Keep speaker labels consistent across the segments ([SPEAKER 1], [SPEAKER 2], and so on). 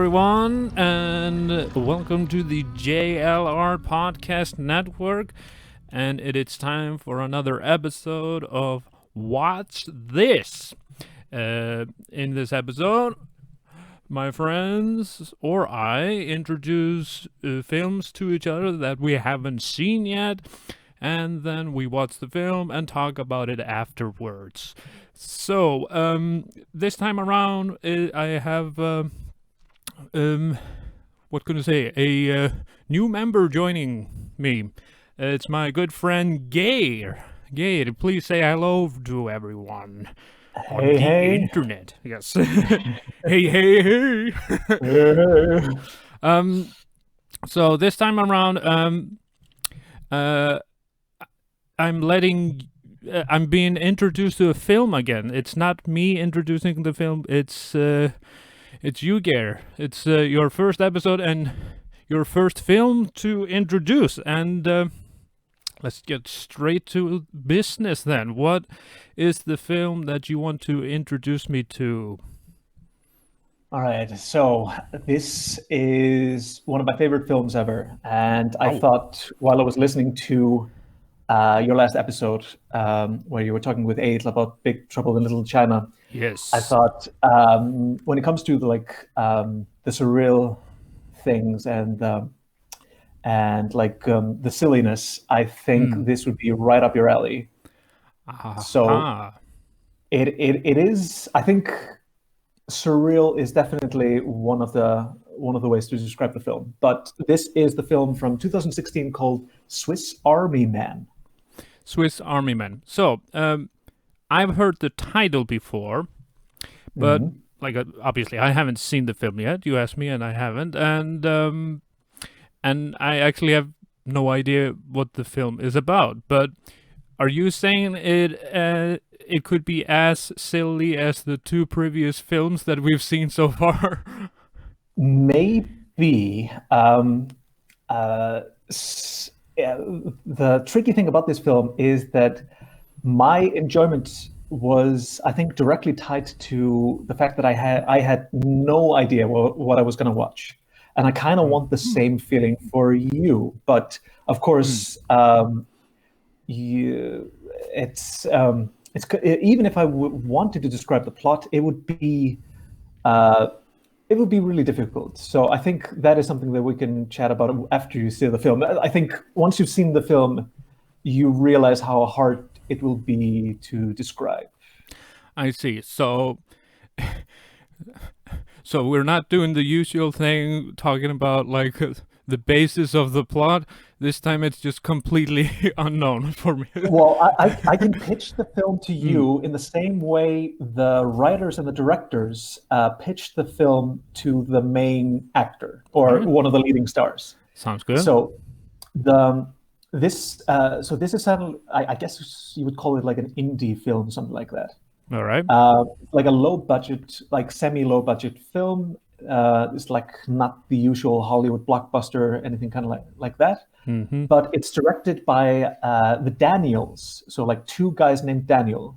[SPEAKER 1] everyone, and welcome to the JLR Podcast Network. And it's time for another episode of Watch This. In this episode, my friends or I introduce films to each other that we haven't seen yet, and then we watch the film and talk about it afterwards. So, this time around, I have, what can I say, a new member joining me. It's my good friend Geir. Geir, please say hello to everyone on the
[SPEAKER 2] Hey.
[SPEAKER 1] internet. Yes. Hey.
[SPEAKER 2] Hey.
[SPEAKER 1] So this time around, I'm being introduced to a film again. It's not me introducing the film. It's you, Geir. It's your first episode and your first film to introduce. And let's get straight to business then. What is the film that you want to introduce me to?
[SPEAKER 2] All right, so this is one of my favorite films ever, and I thought while I was listening to your last episode, where you were talking with Aid about Big Trouble in Little China,
[SPEAKER 1] Yes.
[SPEAKER 2] I thought when it comes to the surreal things and the silliness, I think this would be right up your alley. So it is. I think surreal is definitely one of the ways to describe the film. But this is the film from 2016 called Swiss Army Man.
[SPEAKER 1] Swiss Army Man. So, I've heard the title before, but obviously I haven't seen the film yet. You asked me, and I haven't, and I actually have no idea what the film is about. But are you saying it could be as silly as the two previous films that we've seen so far?
[SPEAKER 2] Maybe. The tricky thing about this film is that my enjoyment was, I think, directly tied to the fact that I had no idea what I was going to watch, and I kind of want the same feeling for you. But of course, it's even if I wanted to describe the plot, it would be really difficult. So I think that is something that we can chat about after you see the film. I think once you've seen the film, you realize how hard it will be to describe.
[SPEAKER 1] I see. So we're not doing the usual thing, talking about like the basis of the plot. This time it's just completely unknown for me.
[SPEAKER 2] Well, I can pitch the film to you in the same way the writers and the directors pitched the film to the main actor or one of the leading stars.
[SPEAKER 1] Sounds good.
[SPEAKER 2] So this is I guess you would call it like an indie film, something like that.
[SPEAKER 1] All right.
[SPEAKER 2] Like a low budget, like semi-low budget film. It's like not the usual Hollywood blockbuster, anything kind of like that. But it's directed by the Daniels. So like two guys named Daniel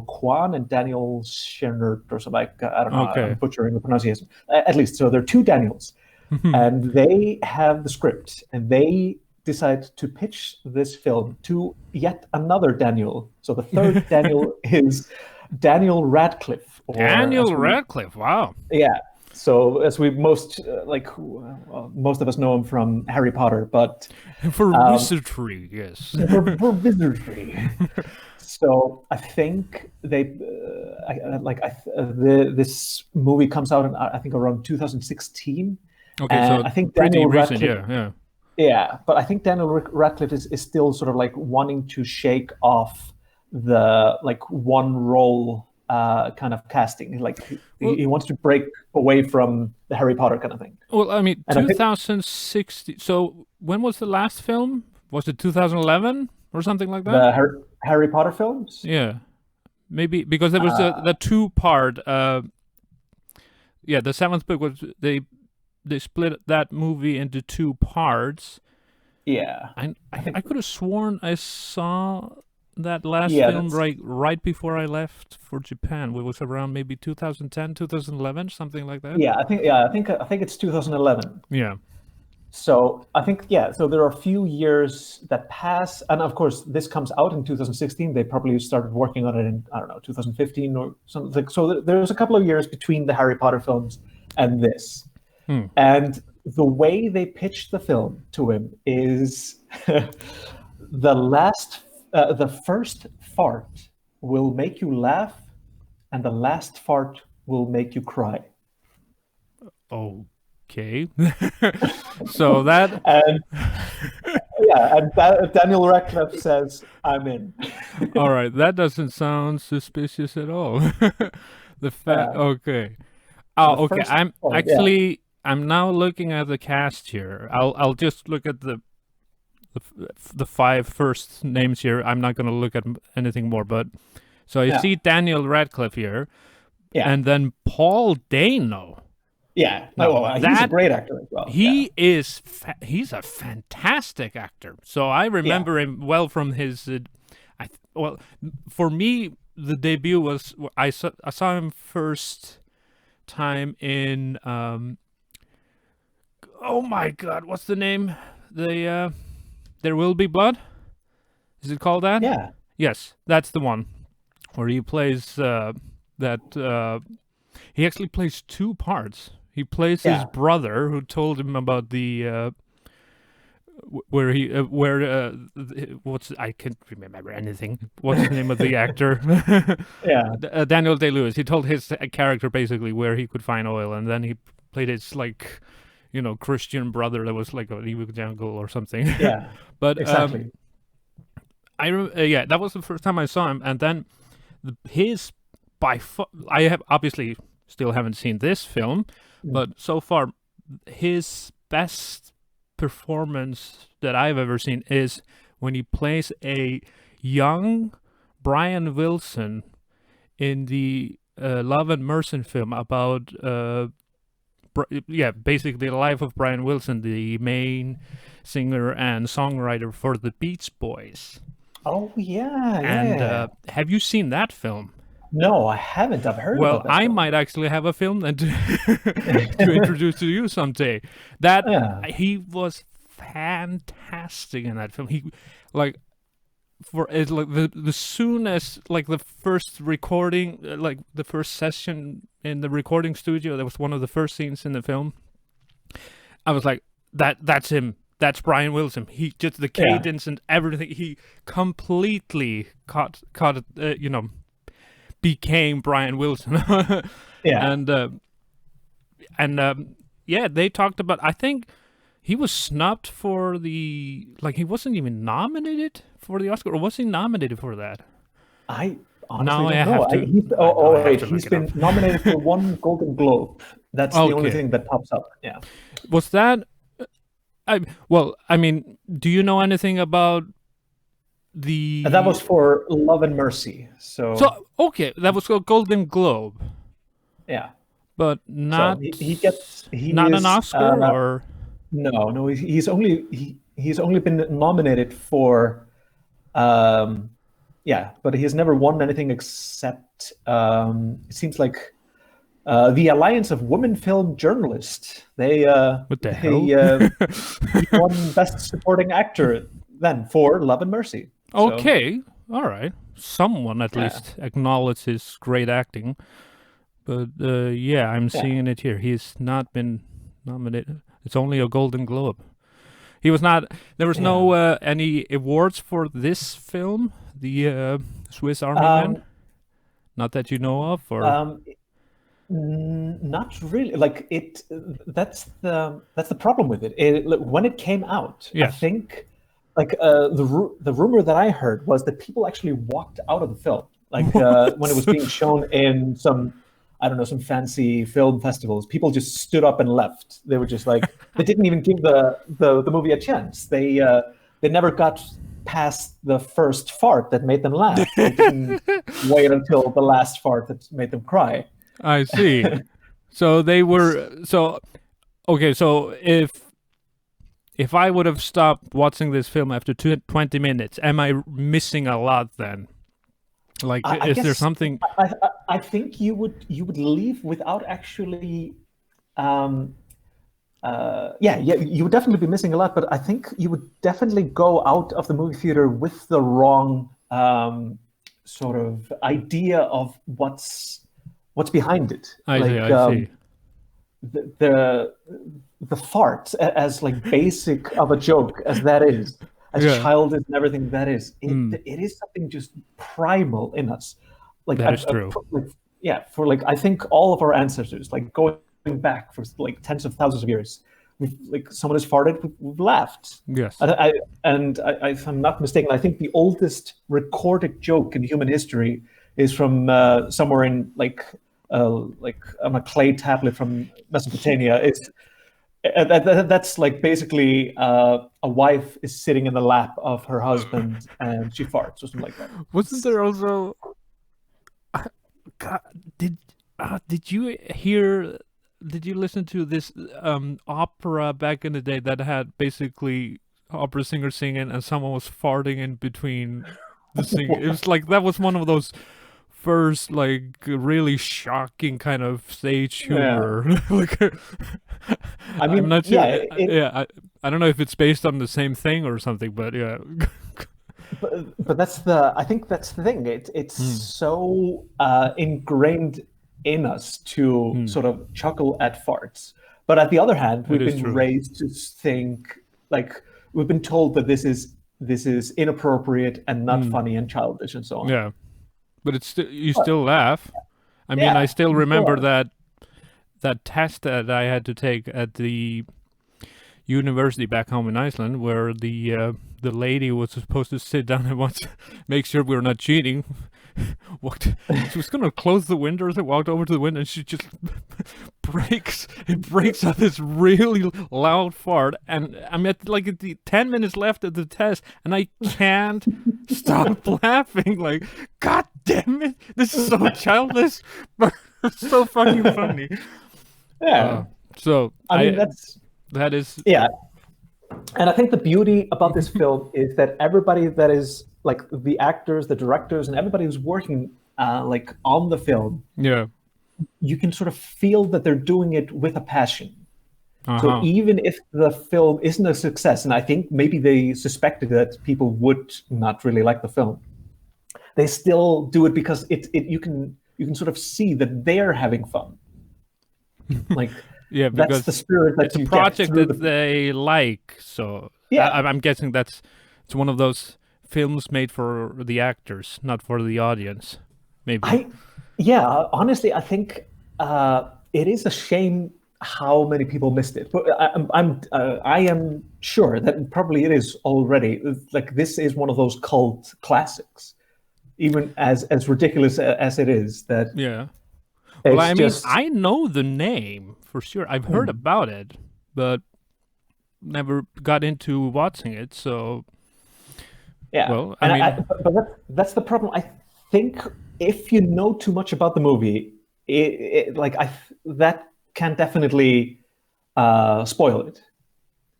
[SPEAKER 2] Kwan and Daniel Schernert or something. I don't know.
[SPEAKER 1] Okay.
[SPEAKER 2] I'm butchering the pronunciation. At least, so there are two Daniels, and they have the script, and they decide to pitch this film to yet another Daniel. So the third Daniel is Daniel Radcliffe.
[SPEAKER 1] Daniel Radcliffe. Wow.
[SPEAKER 2] Yeah. So as we most of us know him from Harry Potter, but
[SPEAKER 1] for wizardry, yes.
[SPEAKER 2] for wizardry. So I think this movie comes out in I think around 2016.
[SPEAKER 1] Okay,
[SPEAKER 2] and
[SPEAKER 1] so
[SPEAKER 2] I think
[SPEAKER 1] pretty
[SPEAKER 2] Daniel
[SPEAKER 1] recent,
[SPEAKER 2] Radcliffe, yeah. But I think Daniel Radcliffe is still sort of like wanting to shake off the like one role kind of casting. Like he wants to break away from the Harry Potter kind of thing.
[SPEAKER 1] Well, I mean,
[SPEAKER 2] And
[SPEAKER 1] 2016. So when was the last film? Was it 2011 or something like that?
[SPEAKER 2] The Harry Potter films?
[SPEAKER 1] Yeah, maybe because there was the two-part. The seventh book was they split that movie into two parts.
[SPEAKER 2] Yeah.
[SPEAKER 1] I could have sworn I saw that last
[SPEAKER 2] Yeah,
[SPEAKER 1] film
[SPEAKER 2] that's
[SPEAKER 1] right before I left for Japan. It was around maybe 2010, 2011, something like that.
[SPEAKER 2] I think it's 2011.
[SPEAKER 1] Yeah.
[SPEAKER 2] So I think, yeah, so there are a few years that pass, and of course this comes out in 2016. They probably started working on it in, I don't know, 2015 or something. So there's a couple of years between the Harry Potter films and this.
[SPEAKER 1] Hmm.
[SPEAKER 2] And the way they pitched the film to him is the first fart will make you laugh, and the last fart will make you cry.
[SPEAKER 1] Okay. So that
[SPEAKER 2] And yeah, and Daniel Radcliffe says, "I'm in."
[SPEAKER 1] all right, that doesn't sound suspicious at all.
[SPEAKER 2] Yeah,
[SPEAKER 1] Okay.
[SPEAKER 2] the
[SPEAKER 1] Oh, okay.
[SPEAKER 2] first fart. Yeah,
[SPEAKER 1] I'm now looking at the cast here. I'll just look at the five first names here. I'm not going to look at anything more, but so I
[SPEAKER 2] yeah,
[SPEAKER 1] see Daniel Radcliffe here,
[SPEAKER 2] yeah,
[SPEAKER 1] and then Paul Dano.
[SPEAKER 2] yeah.
[SPEAKER 1] Now
[SPEAKER 2] Oh, well, he's a great actor as well. Yeah,
[SPEAKER 1] he's a fantastic actor. So I
[SPEAKER 2] yeah.
[SPEAKER 1] remember him well from his well, for me the debut was I saw him first time in oh my god, what's the name? The There Will Be Blood? Is it called that?
[SPEAKER 2] Yeah.
[SPEAKER 1] Yes, that's the one where he plays that he actually plays two parts. He plays his
[SPEAKER 2] Yeah.
[SPEAKER 1] brother who told him about the where he where what's I can't remember anything. What's the name of the actor?
[SPEAKER 2] Yeah.
[SPEAKER 1] Daniel Day-Lewis. He told his character basically where he could find oil, and then he played his like Christian brother that was like an evil jungle or something.
[SPEAKER 2] Yeah.
[SPEAKER 1] But
[SPEAKER 2] Exactly.
[SPEAKER 1] yeah, that was the first time I saw him, and then his by far, I have obviously still haven't seen this film, but so far his best performance that I've ever seen is when he plays a young Brian Wilson in the Love and Mercy film about basically the life of Brian Wilson, the main singer and songwriter for the Beach Boys.
[SPEAKER 2] Oh yeah,
[SPEAKER 1] And
[SPEAKER 2] yeah.
[SPEAKER 1] have you seen that film?
[SPEAKER 2] No, I haven't. I've heard
[SPEAKER 1] Well,
[SPEAKER 2] about that
[SPEAKER 1] I
[SPEAKER 2] film.
[SPEAKER 1] might actually have a film then to introduce to you someday. That
[SPEAKER 2] Yeah.
[SPEAKER 1] he was fantastic in that film. He like for it's like the soon as like the first recording, like the first session in the recording studio, that was one of the first scenes in the film. I was like, that's him. That's Brian Wilson. He just the
[SPEAKER 2] Yeah.
[SPEAKER 1] cadence and everything. He completely caught became Brian Wilson.
[SPEAKER 2] Yeah.
[SPEAKER 1] and yeah, they talked about. I think he was snubbed for the he wasn't even nominated for the Oscar, or was he nominated for that?
[SPEAKER 2] I honestly
[SPEAKER 1] Now I
[SPEAKER 2] don't know.
[SPEAKER 1] have to.
[SPEAKER 2] Oh,
[SPEAKER 1] I have
[SPEAKER 2] wait,
[SPEAKER 1] to look
[SPEAKER 2] he's
[SPEAKER 1] it
[SPEAKER 2] been
[SPEAKER 1] up.
[SPEAKER 2] nominated for one Golden Globe. That's the only
[SPEAKER 1] Okay,
[SPEAKER 2] thing that pops up. Yeah.
[SPEAKER 1] was that? I mean, do you know anything about
[SPEAKER 2] And that
[SPEAKER 1] the?
[SPEAKER 2] was for Love and Mercy. So
[SPEAKER 1] So okay, that was a Golden Globe,
[SPEAKER 2] yeah.
[SPEAKER 1] but
[SPEAKER 2] So
[SPEAKER 1] not
[SPEAKER 2] he
[SPEAKER 1] not an
[SPEAKER 2] is
[SPEAKER 1] Oscar, or
[SPEAKER 2] no, he's only been nominated for yeah, but he has never won anything except it seems like the Alliance of Women Film Journalists.
[SPEAKER 1] what the hell?
[SPEAKER 2] They he won Best Supporting Actor then for Love and Mercy. So
[SPEAKER 1] Okay, all right. Someone at
[SPEAKER 2] yeah,
[SPEAKER 1] least acknowledged his great acting. But yeah, I'm
[SPEAKER 2] yeah.
[SPEAKER 1] seeing it here. He's not been nominated. It's only a Golden Globe. He was not. There was
[SPEAKER 2] Yeah.
[SPEAKER 1] no any awards for this film, the Swiss Army
[SPEAKER 2] Um,
[SPEAKER 1] Man. Not that you know of, or
[SPEAKER 2] um, Not really. Like it. That's the problem with it. Look, when it came out, I
[SPEAKER 1] yes.
[SPEAKER 2] think like the rumor that I heard was that people actually walked out of the film, like when it was being shown in some, I don't know, some fancy film festivals. People just stood up and left. They were just like they didn't even give the movie a chance. They never got past the first fart that made them laugh. They didn't wait until the last fart that made them cry.
[SPEAKER 1] I see. So they were so okay. So if if I would have stopped watching this film after 20 minutes, am I missing a lot then? Like,
[SPEAKER 2] I
[SPEAKER 1] is there
[SPEAKER 2] guess
[SPEAKER 1] something?
[SPEAKER 2] I think you would leave without actually. Um, yeah, you would definitely be missing a lot, but I think you would definitely go out of the movie theater with the wrong sort of idea of what's behind it.
[SPEAKER 1] I see,
[SPEAKER 2] Like
[SPEAKER 1] I see.
[SPEAKER 2] the, the the fart as like basic of a joke as that is, as
[SPEAKER 1] Yeah,
[SPEAKER 2] childish and everything that is, it
[SPEAKER 1] mm,
[SPEAKER 2] it is something just primal in us. Like
[SPEAKER 1] that is true.
[SPEAKER 2] like yeah, for like I think all of our ancestors, like going back for like tens of thousands of years, we've like someone has farted, we've laughed.
[SPEAKER 1] Yes.
[SPEAKER 2] And if I'm not mistaken, I think the oldest recorded joke in human history is from somewhere in like on a clay tablet from Mesopotamia. That's like basically a wife is sitting in the lap of her husband and she farts or something like that.
[SPEAKER 1] Wasn't there also? God, did did you hear? Did you listen to this opera back in the day that had basically opera singer singing and someone was farting in between the singing? It was like that was one of those first like really shocking kind of stage
[SPEAKER 2] Yeah,
[SPEAKER 1] humor. Like,
[SPEAKER 2] I
[SPEAKER 1] I'm
[SPEAKER 2] mean,
[SPEAKER 1] not sure.
[SPEAKER 2] yeah,
[SPEAKER 1] Yeah, I don't know if it's based on the same thing or something, but yeah.
[SPEAKER 2] but I think that's the thing. It's
[SPEAKER 1] Hmm.
[SPEAKER 2] so ingrained in us to
[SPEAKER 1] Hmm.
[SPEAKER 2] sort of chuckle at farts. But at the other hand,
[SPEAKER 1] It
[SPEAKER 2] we've
[SPEAKER 1] is
[SPEAKER 2] been
[SPEAKER 1] true.
[SPEAKER 2] raised to think like we've been told that this is inappropriate and not
[SPEAKER 1] Hmm.
[SPEAKER 2] funny and childish and so on.
[SPEAKER 1] Yeah, but it's still you
[SPEAKER 2] But
[SPEAKER 1] still laugh. I mean, I
[SPEAKER 2] yeah,
[SPEAKER 1] still
[SPEAKER 2] we still
[SPEAKER 1] remember
[SPEAKER 2] are.
[SPEAKER 1] that test that I had to take at the university back home in Iceland, where the lady was supposed to sit down and watch, make sure we were not cheating. Walked, she was gonna close the window. As I walked over to the window, and she just breaks out this really loud fart, and I'm at like at the 10 minutes left of the test, and I can't stop laughing. Like, God damn it, this is so childish, but it's so fucking funny.
[SPEAKER 2] Yeah,
[SPEAKER 1] So
[SPEAKER 2] I mean that's
[SPEAKER 1] that is
[SPEAKER 2] yeah, and I think the beauty about this film is that everybody that is like the actors, the directors, and everybody who's working like on the film,
[SPEAKER 1] yeah.
[SPEAKER 2] you can sort of feel that they're doing it with a passion.
[SPEAKER 1] Uh
[SPEAKER 2] So
[SPEAKER 1] huh.
[SPEAKER 2] even if the film isn't a success, and I think maybe they suspected that people would not really like the film, they still do it because it you can sort of see that they're having fun. Like
[SPEAKER 1] Yeah,
[SPEAKER 2] that's the
[SPEAKER 1] because
[SPEAKER 2] spirit that
[SPEAKER 1] it's a
[SPEAKER 2] you get
[SPEAKER 1] project
[SPEAKER 2] through
[SPEAKER 1] that
[SPEAKER 2] the
[SPEAKER 1] they like. So
[SPEAKER 2] yeah.
[SPEAKER 1] I'm guessing that's it's one of those films made for the actors, not for the audience. Maybe.
[SPEAKER 2] I yeah, honestly, I think it is a shame how many people missed it. But I am sure that probably it is already. Like this is one of those cult classics, even as ridiculous as it is. That
[SPEAKER 1] Yeah. Well,
[SPEAKER 2] it's
[SPEAKER 1] I mean,
[SPEAKER 2] just
[SPEAKER 1] I know the name for sure. I've heard
[SPEAKER 2] hmm,
[SPEAKER 1] about it, but never got into watching it. So,
[SPEAKER 2] yeah.
[SPEAKER 1] well, I
[SPEAKER 2] And
[SPEAKER 1] mean,
[SPEAKER 2] but that's the problem. I think if you know too much about the movie, like that can definitely spoil it.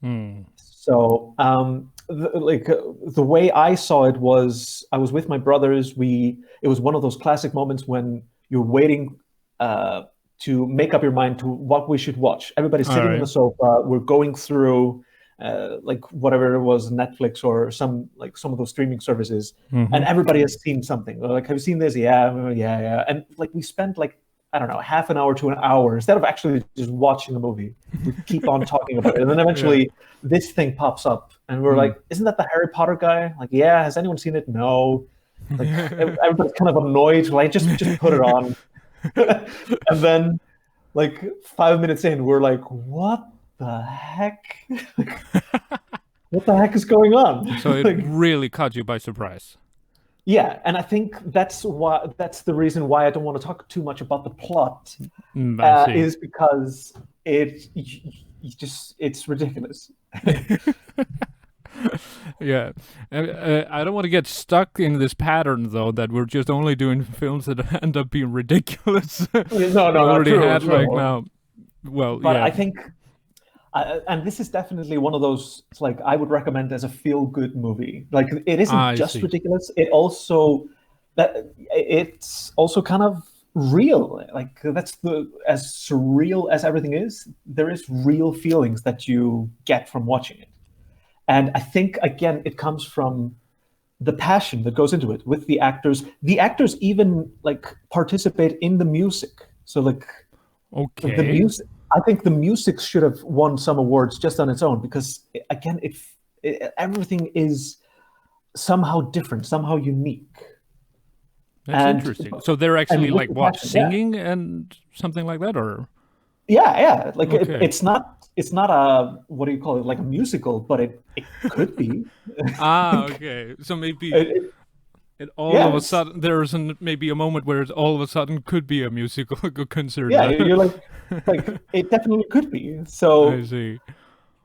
[SPEAKER 1] hmm,
[SPEAKER 2] So, the way I saw it was, I was with my brothers. It was one of those classic moments when you're waiting uh, to make up your mind to what we should watch. Everybody's
[SPEAKER 1] all
[SPEAKER 2] sitting on
[SPEAKER 1] right.
[SPEAKER 2] the sofa. We're going through like whatever it was, Netflix or some of those streaming services, and
[SPEAKER 1] Mm-hmm.
[SPEAKER 2] everybody has seen something. They're like, have you seen this? Yeah, yeah, yeah. And like we spent like I don't know, half an hour to an hour instead of actually just watching the movie. We keep on talking about it, and then
[SPEAKER 1] Yeah.
[SPEAKER 2] eventually this thing pops up, and we're
[SPEAKER 1] Hmm.
[SPEAKER 2] like, "Isn't that the Harry Potter guy?" Like, yeah. Has anyone seen it? No. Like everybody's kind of annoyed. Like, just put it on, and then like 5 minutes in, we're like, "What the heck? What the heck is going on?"
[SPEAKER 1] So it
[SPEAKER 2] Like,
[SPEAKER 1] really caught you by surprise.
[SPEAKER 2] yeah, and I think that's the reason why I don't want to talk too much about the plot
[SPEAKER 1] Mm, I see.
[SPEAKER 2] is because it's ridiculous.
[SPEAKER 1] Yeah, I don't want to get stuck in this pattern though that we're just only doing films that end up being ridiculous.
[SPEAKER 2] No,
[SPEAKER 1] We
[SPEAKER 2] no, no,
[SPEAKER 1] already
[SPEAKER 2] true,
[SPEAKER 1] had like
[SPEAKER 2] true.
[SPEAKER 1] now. Well,
[SPEAKER 2] But
[SPEAKER 1] yeah.
[SPEAKER 2] I think And this is definitely one of those. It's like I would recommend as a feel-good movie. Like it isn't
[SPEAKER 1] I
[SPEAKER 2] just
[SPEAKER 1] see.
[SPEAKER 2] ridiculous. It's also kind of real. Like that's the as surreal as everything is. There is real feelings that you get from watching it. And I think again, it comes from the passion that goes into it with the actors. The actors even like participate in the music. So like the
[SPEAKER 1] Okay.
[SPEAKER 2] music, I think the music should have won some awards just on its own because again, everything is somehow different, somehow unique,
[SPEAKER 1] That's
[SPEAKER 2] and
[SPEAKER 1] interesting. So they're actually
[SPEAKER 2] with
[SPEAKER 1] like
[SPEAKER 2] the
[SPEAKER 1] what,
[SPEAKER 2] passion, yeah,
[SPEAKER 1] singing and something like that, or
[SPEAKER 2] yeah. Like
[SPEAKER 1] okay.
[SPEAKER 2] it's not a what do you call it, like a musical, but it could be.
[SPEAKER 1] Ah,
[SPEAKER 2] Like,
[SPEAKER 1] okay. So maybe
[SPEAKER 2] it,
[SPEAKER 1] it all
[SPEAKER 2] yeah,
[SPEAKER 1] of a
[SPEAKER 2] it's
[SPEAKER 1] sudden there's maybe a moment where it all of a sudden could be a musical concert.
[SPEAKER 2] yeah. You're like it definitely could be.
[SPEAKER 1] I
[SPEAKER 2] So
[SPEAKER 1] see.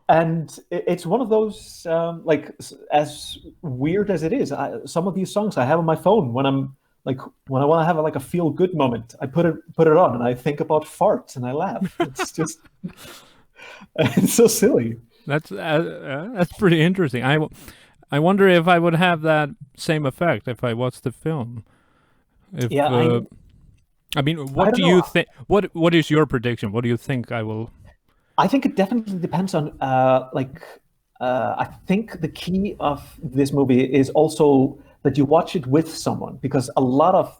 [SPEAKER 2] and it's one of those like as weird as it is, some of these songs I have on my phone when I'm like when I want to have like a feel good moment. I put it on and I think about farts and I laugh. It's just it's so silly.
[SPEAKER 1] That's pretty interesting. I wonder if I would have that same effect if I watched the film. If
[SPEAKER 2] Yeah,
[SPEAKER 1] I mean,
[SPEAKER 2] I
[SPEAKER 1] what
[SPEAKER 2] don't
[SPEAKER 1] do
[SPEAKER 2] know.
[SPEAKER 1] you think? What is your prediction? What do you think I will?
[SPEAKER 2] I think it definitely depends on I think the key of this movie is also that you watch it with someone because a lot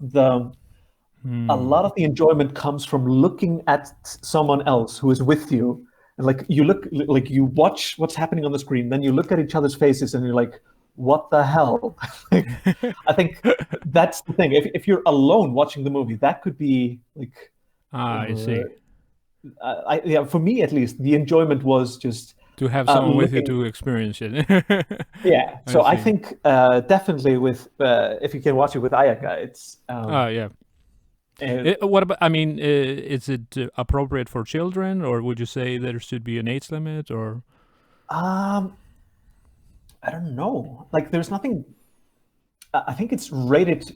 [SPEAKER 1] Hmm.
[SPEAKER 2] of the enjoyment comes from looking at someone else who is with you and like you look like you watch what's happening on the screen, then you look at each other's faces and you're like, what the hell? Like, I think that's the thing. If you're alone watching the movie, that could be like
[SPEAKER 1] Ah, I
[SPEAKER 2] uh,
[SPEAKER 1] see.
[SPEAKER 2] yeah, for me at least the enjoyment was just
[SPEAKER 1] To have someone with you
[SPEAKER 2] looking.
[SPEAKER 1] to experience it.
[SPEAKER 2] Yeah,
[SPEAKER 1] I
[SPEAKER 2] so I
[SPEAKER 1] see.
[SPEAKER 2] think definitely with if you can watch it with Ayaka, it's
[SPEAKER 1] Ah, yeah.
[SPEAKER 2] uh,
[SPEAKER 1] What about? I mean, is it appropriate for children, or would you say there should be an age limit? Or
[SPEAKER 2] um I don't know. Like, there's nothing. I think it's rated.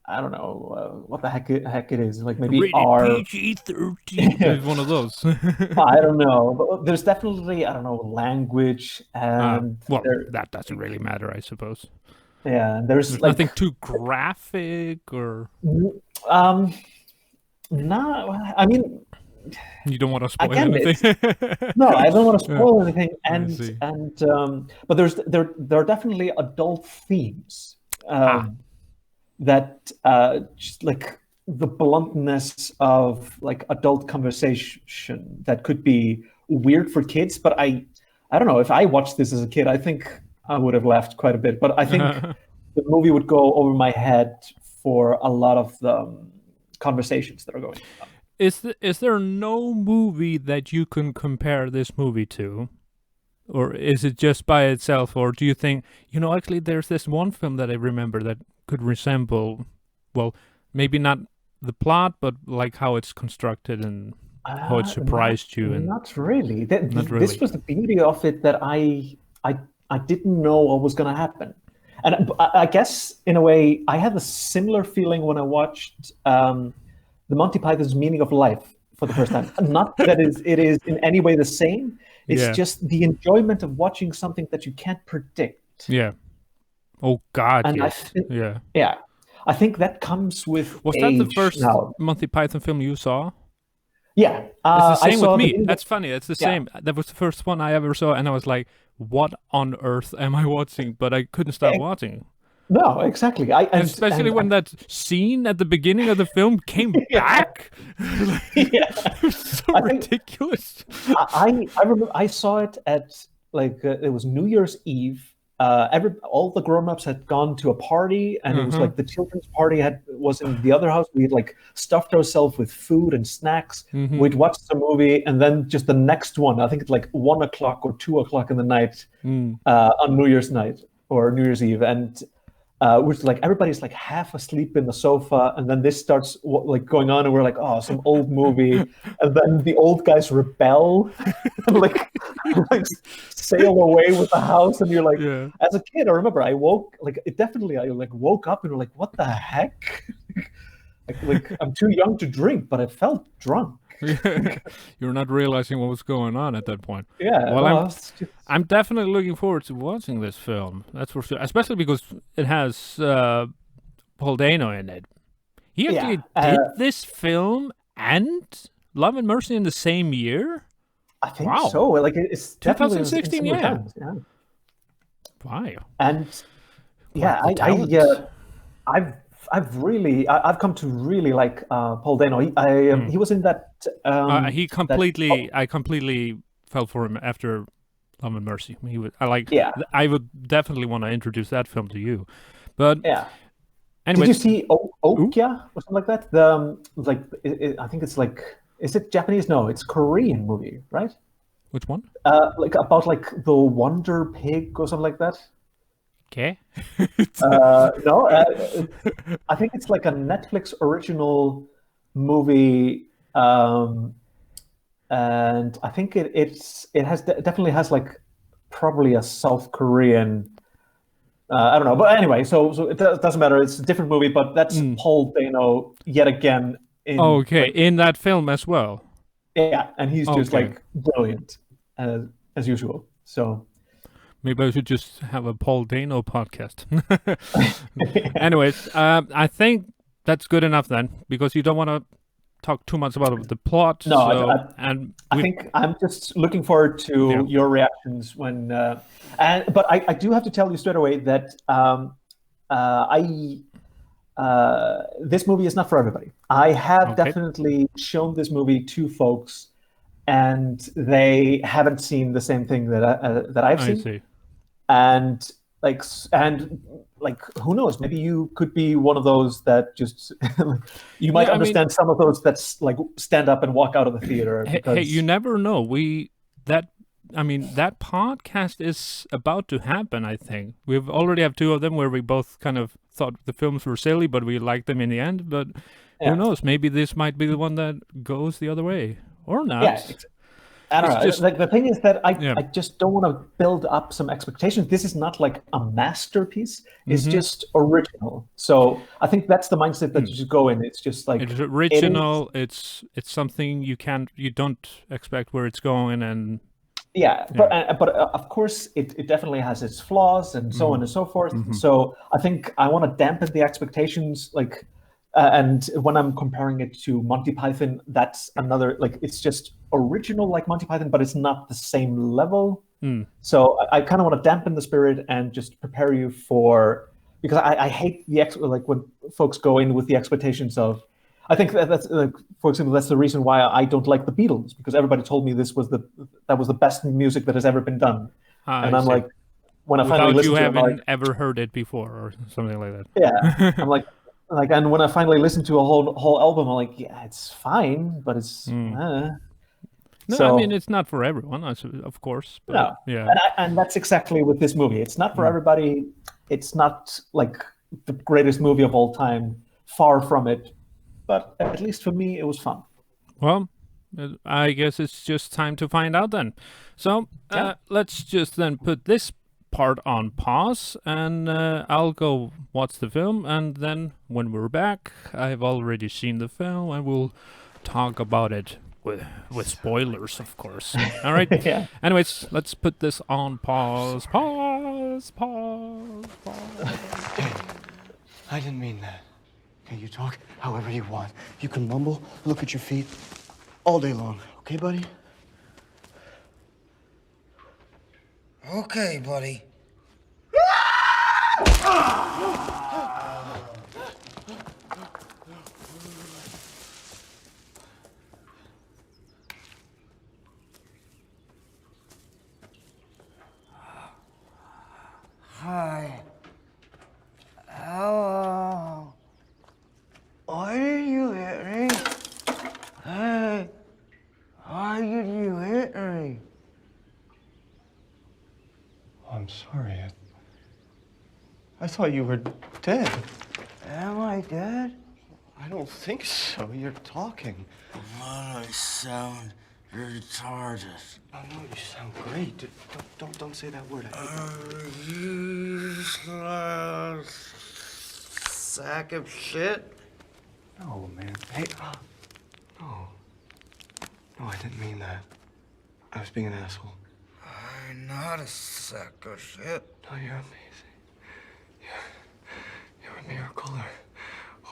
[SPEAKER 2] I don't know what the heck it is. Like maybe
[SPEAKER 1] rated
[SPEAKER 2] R.
[SPEAKER 1] PG-13? One of those.
[SPEAKER 2] I don't know. But there's definitely I don't know language and
[SPEAKER 1] Well,
[SPEAKER 2] there.
[SPEAKER 1] that doesn't really matter, I suppose.
[SPEAKER 2] Yeah, there's
[SPEAKER 1] There's nothing
[SPEAKER 2] like
[SPEAKER 1] too graphic, or
[SPEAKER 2] um no. I mean,
[SPEAKER 1] you don't want to spoil
[SPEAKER 2] again,
[SPEAKER 1] anything.
[SPEAKER 2] it's no. I don't want to
[SPEAKER 1] Yeah,
[SPEAKER 2] spoil anything.
[SPEAKER 1] I see.
[SPEAKER 2] But there are definitely adult themes.
[SPEAKER 1] Ah,
[SPEAKER 2] That just like the bluntness of like adult conversation that could be weird for kids. But I don't know if I watched this as a kid, I think I would have laughed quite a bit. But I think the movie would go over my head for a lot of the conversations that are going on.
[SPEAKER 1] is there no movie that you can compare this movie to? Or is it just by itself? Or do you think, actually, there's this one film that I remember that could resemble, well, maybe not the plot, but like how it's constructed and how it
[SPEAKER 2] Not
[SPEAKER 1] surprised you, and
[SPEAKER 2] not really.
[SPEAKER 1] not
[SPEAKER 2] This
[SPEAKER 1] really.
[SPEAKER 2] was the beauty of it that I didn't know what was going to happen, and I guess in a way I had a similar feeling when I watched the Monty Python's Meaning of Life for the first time. Not that it is in any way the same. It's
[SPEAKER 1] Yeah,
[SPEAKER 2] just the enjoyment of watching something that you can't predict,
[SPEAKER 1] yeah. Oh God,
[SPEAKER 2] and
[SPEAKER 1] yes, yeah.
[SPEAKER 2] yeah, I think that comes with
[SPEAKER 1] Was that the
[SPEAKER 2] age
[SPEAKER 1] first
[SPEAKER 2] now.
[SPEAKER 1] Monty Python film you saw?
[SPEAKER 2] Yeah,
[SPEAKER 1] It's the
[SPEAKER 2] I
[SPEAKER 1] same with
[SPEAKER 2] saw the
[SPEAKER 1] me.
[SPEAKER 2] meaning of
[SPEAKER 1] That's funny. It's the
[SPEAKER 2] yeah.
[SPEAKER 1] same. That was the first one I ever saw, and I was like, "What on earth am I watching?" But I couldn't stop watching.
[SPEAKER 2] No, exactly. I
[SPEAKER 1] And especially
[SPEAKER 2] and
[SPEAKER 1] when that scene at the beginning of the film came
[SPEAKER 2] yeah,
[SPEAKER 1] back. Like,
[SPEAKER 2] yeah.
[SPEAKER 1] it was so
[SPEAKER 2] I think
[SPEAKER 1] ridiculous.
[SPEAKER 2] I remember I saw it at like it was New Year's Eve. All the grown-ups had gone to a party, and it was
[SPEAKER 1] Uh-huh.
[SPEAKER 2] like the children's party had was in the other house. We had like stuffed ourselves with food and snacks.
[SPEAKER 1] Mm-hmm.
[SPEAKER 2] We'd watched the movie, and then just the next one. I think it's like 1 o'clock or 2 o'clock in the night
[SPEAKER 1] Mm.
[SPEAKER 2] on New Year's night or New Year's Eve, and which like everybody's like half asleep in the sofa, and then this starts like going on, and we're like, oh, some old movie, and then the old guys rebel, and like sail away with the house, and you're like,
[SPEAKER 1] Yeah.
[SPEAKER 2] as a kid, I remember I woke like it definitely I like woke up and we're like, what the heck? Like I'm too young to drink, but I felt drunk.
[SPEAKER 1] You're not realizing what was going on at that point.
[SPEAKER 2] Yeah,
[SPEAKER 1] Well,
[SPEAKER 2] no, it's just
[SPEAKER 1] I'm definitely looking forward to watching this film. That's for sure. Especially because it has Paul Dano in it. He
[SPEAKER 2] yeah.
[SPEAKER 1] actually did this film and Love and Mercy in the same year.
[SPEAKER 2] I think
[SPEAKER 1] Wow,
[SPEAKER 2] so. Like it's definitely in
[SPEAKER 1] 2016.
[SPEAKER 2] similar
[SPEAKER 1] Yeah.
[SPEAKER 2] times. Yeah,
[SPEAKER 1] Wow.
[SPEAKER 2] and
[SPEAKER 1] Quite
[SPEAKER 2] yeah,
[SPEAKER 1] the talent.
[SPEAKER 2] I've I've come to really like Paul Dano.
[SPEAKER 1] Hmm.
[SPEAKER 2] He was in that that
[SPEAKER 1] I completely fell for him after Love and Mercy. He was. I like.
[SPEAKER 2] yeah,
[SPEAKER 1] I would definitely want to introduce that film to you. But
[SPEAKER 2] yeah. Did you
[SPEAKER 1] anyways,
[SPEAKER 2] see
[SPEAKER 1] ooh,
[SPEAKER 2] Okja or something like that? The like I think it's like, is it Japanese? No, it's Korean movie, right?
[SPEAKER 1] which one?
[SPEAKER 2] Like about like the Wonder Pig or something like that.
[SPEAKER 1] Okay.
[SPEAKER 2] No, I think it's like a Netflix original movie, and I think it has definitely has like probably a South Korean. I don't know, but anyway, so it doesn't matter. It's a different movie, but that's
[SPEAKER 1] Mm.
[SPEAKER 2] Paul Dano yet again in
[SPEAKER 1] Okay,
[SPEAKER 2] like
[SPEAKER 1] in that film as well.
[SPEAKER 2] yeah, and he's just
[SPEAKER 1] Okay.
[SPEAKER 2] like brilliant as usual. So
[SPEAKER 1] Maybe I should just have a Paul Dano podcast. Anyways, I think that's good enough then, because you don't want to talk too much about the plot.
[SPEAKER 2] no,
[SPEAKER 1] So, and
[SPEAKER 2] I
[SPEAKER 1] we,
[SPEAKER 2] think I'm just looking forward
[SPEAKER 1] yeah,
[SPEAKER 2] to your reactions when, but I do have to tell you straight away that I this movie is not for everybody. I have
[SPEAKER 1] okay,
[SPEAKER 2] definitely shown this movie to folks, and they haven't seen the same thing that I've
[SPEAKER 1] I
[SPEAKER 2] seen,
[SPEAKER 1] see.
[SPEAKER 2] and and like who knows? Maybe you could be one of those that just you might
[SPEAKER 1] Yeah, I mean,
[SPEAKER 2] understand some of those that's like stand up and walk out of the theater
[SPEAKER 1] hey, you
[SPEAKER 2] because
[SPEAKER 1] never know. That I mean that podcast is about to happen. I think we've already have two of them where we both kind of thought the films were silly, but we liked them in the end. But who
[SPEAKER 2] yeah.
[SPEAKER 1] knows? Maybe this might be the one that goes the other way, or
[SPEAKER 2] Yeah,
[SPEAKER 1] not.
[SPEAKER 2] I don't
[SPEAKER 1] It's
[SPEAKER 2] know.
[SPEAKER 1] just
[SPEAKER 2] Like the thing is that
[SPEAKER 1] yeah.
[SPEAKER 2] I just don't want to build up some expectations. This is not like a masterpiece. It's
[SPEAKER 1] Mm-hmm.
[SPEAKER 2] just original. So I think that's the mindset that you should go in. It's just like
[SPEAKER 1] It's
[SPEAKER 2] it is.
[SPEAKER 1] original. It's something you don't expect where it's going, and
[SPEAKER 2] Yeah,
[SPEAKER 1] yeah.
[SPEAKER 2] but of course it definitely has its flaws and so
[SPEAKER 1] Mm-hmm.
[SPEAKER 2] on and so forth.
[SPEAKER 1] Mm-hmm.
[SPEAKER 2] So I think I want to dampen the expectations. Like, and when I'm comparing it to Monty Python, that's another like it's just original like Monty Python, but it's not the same level.
[SPEAKER 1] Mm.
[SPEAKER 2] So I kind of want to dampen the spirit and just prepare you for because I hate like when folks go in with the expectations of. I think that's like, for example, that's the reason why I don't like the Beatles because everybody told me that was the best music that has ever been done, and
[SPEAKER 1] I
[SPEAKER 2] I'm
[SPEAKER 1] see.
[SPEAKER 2] like, when I finally
[SPEAKER 1] Without you
[SPEAKER 2] listen to it, I'm like,
[SPEAKER 1] having ever heard it before, or something like
[SPEAKER 2] yeah,
[SPEAKER 1] that.
[SPEAKER 2] I'm like, and when I finally listen to a whole album, I'm like, yeah, it's fine, but it's
[SPEAKER 1] Mm. No, I mean
[SPEAKER 2] so
[SPEAKER 1] it's not for everyone, of course, but
[SPEAKER 2] no,
[SPEAKER 1] yeah.
[SPEAKER 2] and that's exactly with this movie. It's not for
[SPEAKER 1] Mm.
[SPEAKER 2] everybody. It's not like the greatest movie of all time. Far from it, but at least for me, it was fun.
[SPEAKER 1] Well, I guess it's just time to find out then. So
[SPEAKER 2] Yeah.
[SPEAKER 1] let's just then put this part on pause, and I'll go watch the film, and then when we're back, I've already seen the film, and we'll talk about it with spoilers, of course. All right.
[SPEAKER 2] Yeah.
[SPEAKER 1] Anyways, let's put this on pause. Pause. Pause. Pause.
[SPEAKER 3] I didn't mean that. Okay, you talk however you want. You can mumble, look at your feet all day long. Okay, buddy?
[SPEAKER 4] Okay, buddy. Hi. Hello. Why did you hit me? Hey. Why did you hit me?
[SPEAKER 3] I'm sorry. I thought you were dead.
[SPEAKER 4] Am I dead?
[SPEAKER 3] I don't think so. You're talking.
[SPEAKER 4] I sound retarded.
[SPEAKER 3] Oh, no, you sound great. Don't say that word. I hate
[SPEAKER 4] Useless sack of shit.
[SPEAKER 3] No, man. Hey, no. No, I didn't mean that. I was being an asshole.
[SPEAKER 4] I'm not a sack of shit.
[SPEAKER 3] No, you're amazing. You're a miracle,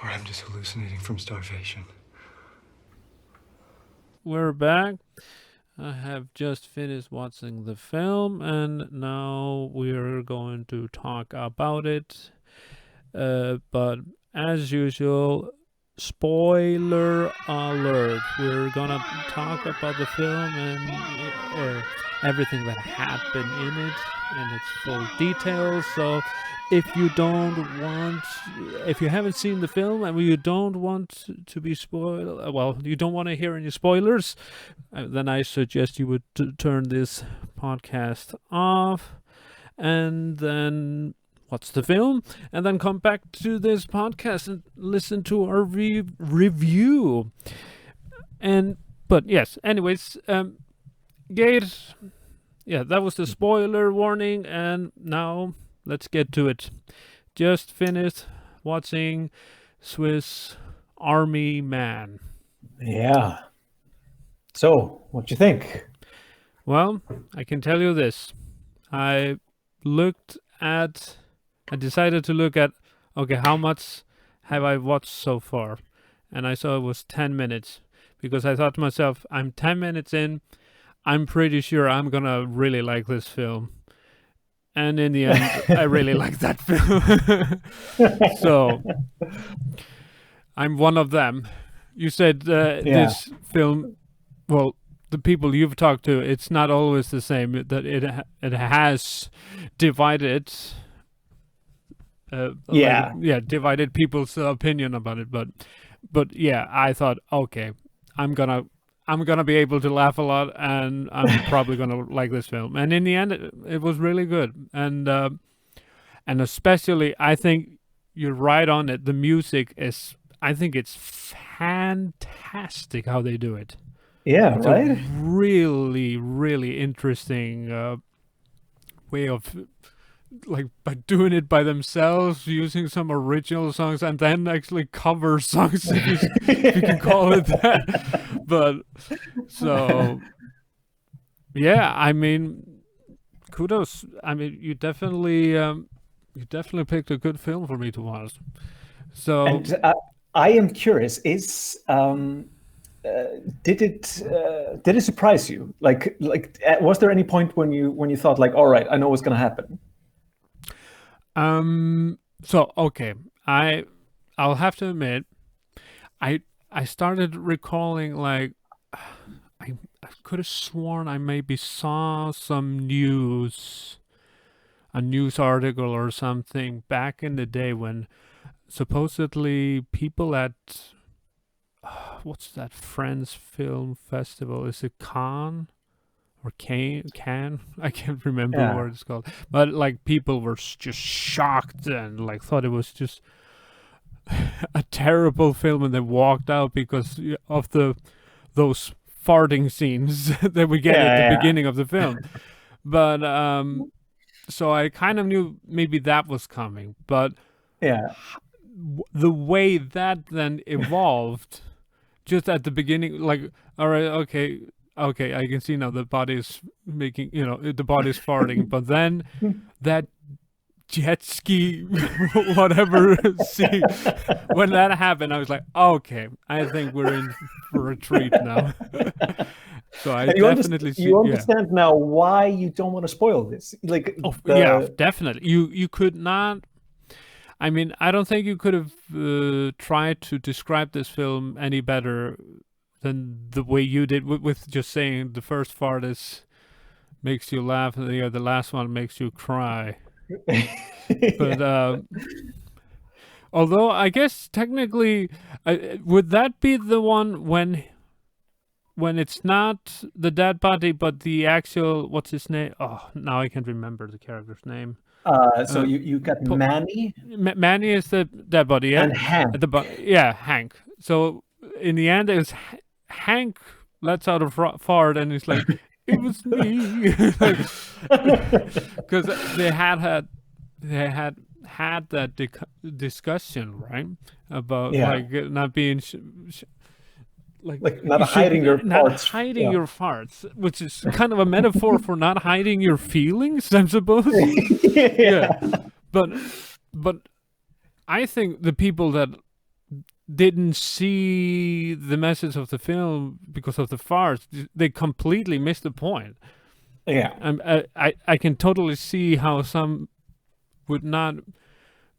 [SPEAKER 3] or I'm just hallucinating from starvation.
[SPEAKER 1] We're back. I have just finished watching the film, and now we're going to talk about it. But as usual, spoiler alert. We're gonna talk about the film and everything that happened in it and its full details. So if you haven't seen the film and you don't want to be spoiled, well, you don't want to hear any spoilers, then I suggest you would turn this podcast off and then watch the film and then come back to this podcast and listen to our review. But yes, anyways, Geir, yeah, that was the spoiler warning, and now let's get to it. Just finished watching Swiss Army Man.
[SPEAKER 2] Yeah. So, what you think?
[SPEAKER 1] Well, I can tell you this. I decided to look at, okay, how much have I watched so far? And I saw it was 10 minutes because I thought to myself, I'm 10 minutes in. I'm pretty sure I'm going to really like this film. And in the end, I really like that film. So, I'm one of them. You said this film, well, the people you've talked to, it's not always the same. That it has divided. Divided people's opinion about it. But yeah, I thought, okay, I'm gonna be able to laugh a lot, and I'm probably gonna like this film. And in the end, it was really good. And especially, I think you're right on it. The music is, I think it's fantastic how they do it.
[SPEAKER 2] Yeah,
[SPEAKER 1] It's
[SPEAKER 2] right?
[SPEAKER 1] a really, really interesting way of, like, by doing it by themselves, using some original songs and then actually cover songs, if you can call it that. But so, yeah, I mean, kudos. I mean, you definitely picked a good film for me to watch. So,
[SPEAKER 2] And I am curious: did it surprise you? Like, was there any point when you thought, like, all right, I know what's going to happen?
[SPEAKER 1] So okay, I'll have to admit, I started recalling, like, I could have sworn I maybe saw some a news article or something back in the day when supposedly people at what's that Friends Film Festival? Is it Cannes? Or Can I can't remember what it's called, but like people were just shocked and like thought it was just a terrible film, and they walked out because of those farting scenes that we get at the beginning of the film. But so I kind of knew maybe that was coming, but the way that then evolved, just at the beginning, like, all right, okay, I can see now the body's making, the body's farting, but then that jet ski, whatever scene, when that happened, I was like, okay, I think we're in for a treat now. So I definitely see.
[SPEAKER 2] You understand now why you don't want to spoil this. Like,
[SPEAKER 1] yeah, definitely. You could not. I mean, I don't think you could have tried to describe this film any better than the way you did with just saying the first fart makes you laugh and the last one makes you cry. But although I guess technically, would that be the one when it's not the dead body but the actual, what's his name? Oh, now I can't remember the character's name.
[SPEAKER 2] So you got Manny.
[SPEAKER 1] Manny is the dead body, yeah,
[SPEAKER 2] and Hank.
[SPEAKER 1] Hank. So in the end, it was Hank lets out a fart, and he's like, "It was me," because they had that discussion, right, about like not being
[SPEAKER 2] Like not
[SPEAKER 1] you should
[SPEAKER 2] hiding your
[SPEAKER 1] not
[SPEAKER 2] farts.
[SPEAKER 1] hiding
[SPEAKER 2] Yeah.
[SPEAKER 1] your farts, which is kind of a metaphor for not hiding your feelings, I suppose. Yeah, but I think the people that didn't see the message of the film because of the farts, they completely missed the point.
[SPEAKER 2] Yeah.
[SPEAKER 1] I can totally see how some would not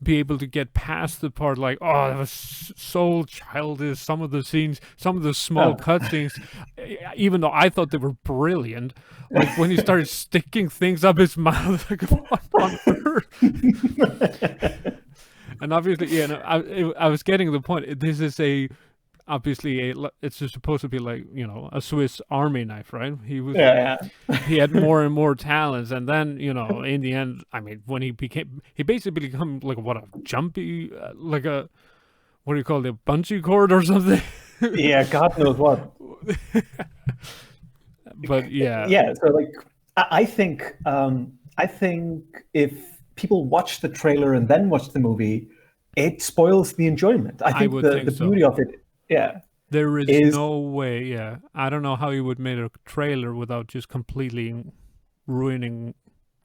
[SPEAKER 1] be able to get past the part like, oh, that was so childish. Some of the scenes, some of the small cutscenes, even though I thought they were brilliant, like when he started sticking things up his mouth, like what on earth? And obviously, yeah, no, I was getting the point. This is obviously it's just supposed to be like, a Swiss Army knife, right?
[SPEAKER 2] Yeah.
[SPEAKER 1] He had more and more talents, and then in the end, I mean, when he basically become like a jumpy, like a, what do you call it, a bungee cord or something.
[SPEAKER 2] Yeah, God knows what.
[SPEAKER 1] But yeah,
[SPEAKER 2] Yeah. So like, I think if people watch the trailer and then watch the movie, it spoils the enjoyment. I think
[SPEAKER 1] would
[SPEAKER 2] the
[SPEAKER 1] think so.
[SPEAKER 2] beauty of it, yeah,
[SPEAKER 1] there is
[SPEAKER 2] is
[SPEAKER 1] no way. Yeah, I don't know how you would make a trailer without just completely ruining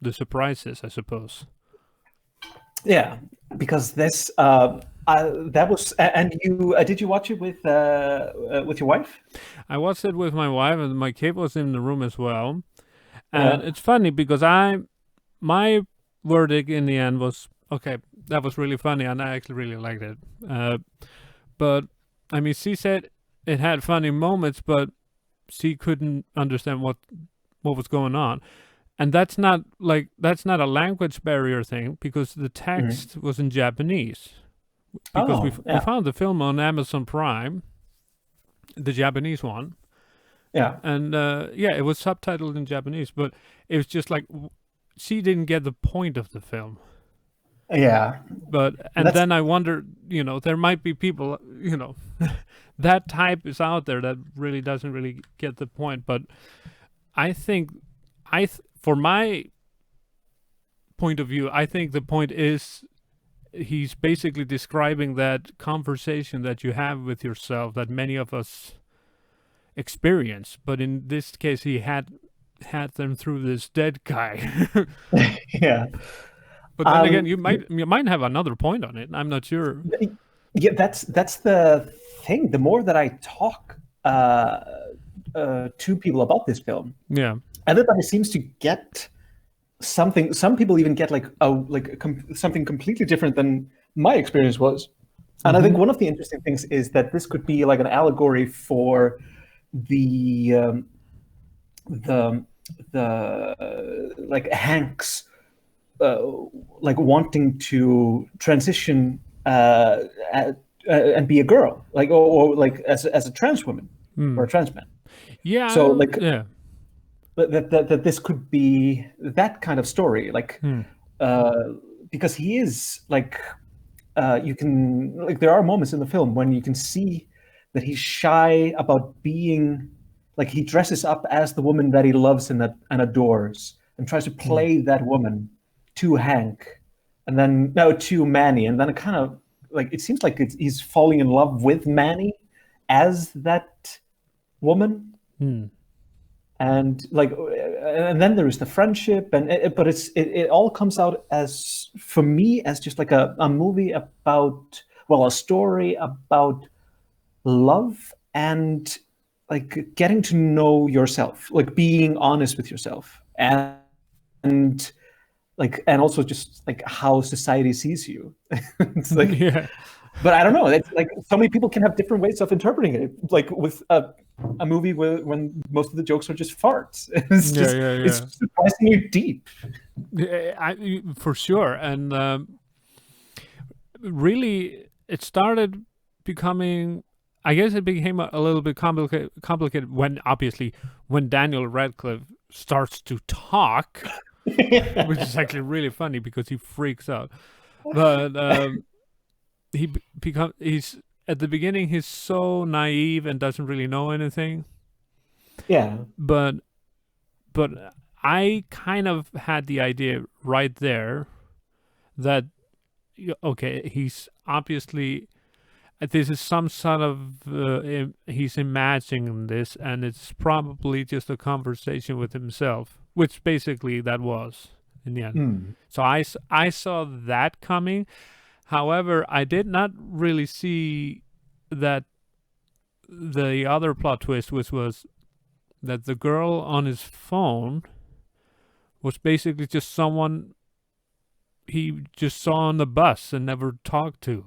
[SPEAKER 1] the surprises, I suppose.
[SPEAKER 2] yeah, because this that was and you did you watch it with your wife?
[SPEAKER 1] I watched it with my wife, and my kid was in the room as well. And
[SPEAKER 2] Yeah.
[SPEAKER 1] it's funny because my verdict in the end was, okay, that was really funny, and I actually really liked it. But I mean, she said it had funny moments, but she couldn't understand what was going on. And that's not a language barrier thing, because the text was in Japanese. Because we
[SPEAKER 2] yeah.
[SPEAKER 1] found the film on Amazon Prime, the Japanese one.
[SPEAKER 2] Yeah.
[SPEAKER 1] And yeah, it was subtitled in Japanese, but it was just like she didn't get the point of the film.
[SPEAKER 2] Yeah.
[SPEAKER 1] And then I wonder, there might be people, that type is out there that really doesn't really get the point. But I think, for my point of view, I think the point is he's basically describing that conversation that you have with yourself that many of us experience, but in this case he had them through this dead guy.
[SPEAKER 2] Yeah.
[SPEAKER 1] But then again, you might have another point on it. I'm not sure.
[SPEAKER 2] Yeah, that's the thing. The more that I talk to people about this film,
[SPEAKER 1] Yeah,
[SPEAKER 2] everybody seems to get something. Some people even get something completely different than my experience was. And I think one of the interesting things is that this could be like an allegory for the like Hank's like wanting to transition and be a girl, like or like as a trans woman or a trans man.
[SPEAKER 1] yeah.
[SPEAKER 2] So like
[SPEAKER 1] yeah,
[SPEAKER 2] that this could be that kind of story, like because he is like you can like there are moments in the film when you can see that he's shy about being like he dresses up as the woman that he loves and adores and tries to play that woman to Hank and then to Manny, and then it kind of like it seems like he's falling in love with Manny as that woman. And like and then there is the friendship but it all comes out as for me as just like a movie about a story about love and like getting to know yourself, like being honest with yourself and like and also just like how society sees you. It's like
[SPEAKER 1] yeah.
[SPEAKER 2] but I don't know. It's like so many people can have different ways of interpreting it. Like with a movie when most of the jokes are just farts. It's just it's surprisingly deep.
[SPEAKER 1] For sure. And really, it started becoming. I guess it became a little bit complicated when Daniel Radcliffe starts to talk, which is actually really funny because he freaks out. But he's at the beginning he's so naive and doesn't really know anything.
[SPEAKER 2] Yeah.
[SPEAKER 1] But I kind of had the idea right there that okay, he's obviously this is some sort of he's imagining this, and it's probably just a conversation with himself, which basically that was in the end. So I saw that coming. However, I did not really see that the other plot twist, which was that the girl on his phone was basically just someone he just saw on the bus and never talked to.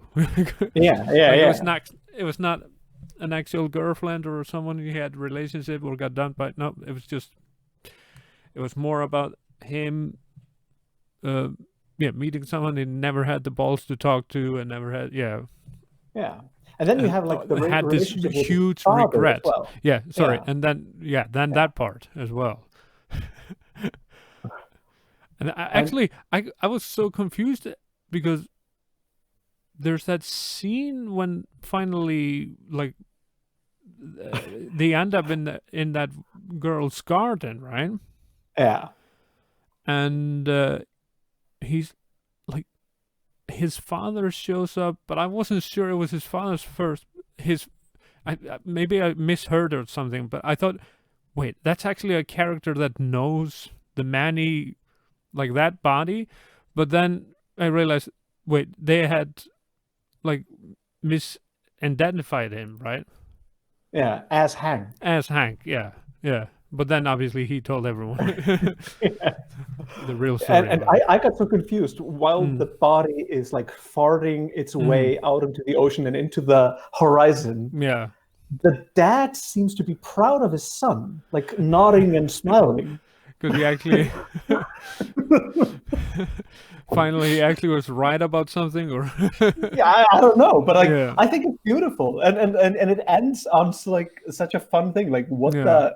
[SPEAKER 2] Yeah.
[SPEAKER 1] It was not an actual girlfriend or someone he had a relationship or got dumped by. No, it was more about him meeting someone he never had the balls to talk to and never had
[SPEAKER 2] Yeah. And then you have like the
[SPEAKER 1] had this
[SPEAKER 2] relationship with his
[SPEAKER 1] huge
[SPEAKER 2] father as
[SPEAKER 1] regret.
[SPEAKER 2] well.
[SPEAKER 1] Yeah, sorry.
[SPEAKER 2] Yeah.
[SPEAKER 1] And then that part as well. And I was so confused because there's that scene when finally like they end up in that girl's garden, right?
[SPEAKER 2] Yeah.
[SPEAKER 1] And he's like his father shows up, but I wasn't sure it was his father's first. Maybe I misheard or something, but I thought, wait, that's actually a character that knows the Manny, like that body. But then I realized, wait, they had like misidentified him, right?
[SPEAKER 2] Yeah, as Hank.
[SPEAKER 1] As Hank, yeah. But then obviously he told everyone the real story.
[SPEAKER 2] And I got so confused while the body is like farting its way out into the ocean and into the horizon.
[SPEAKER 1] Yeah.
[SPEAKER 2] The dad seems to be proud of his son, like nodding and smiling.
[SPEAKER 1] Because he actually finally he actually was right about something, or
[SPEAKER 2] Yeah, I don't know, but like
[SPEAKER 1] Yeah.
[SPEAKER 2] I think it's beautiful, and it ends on like such a fun thing. Like what the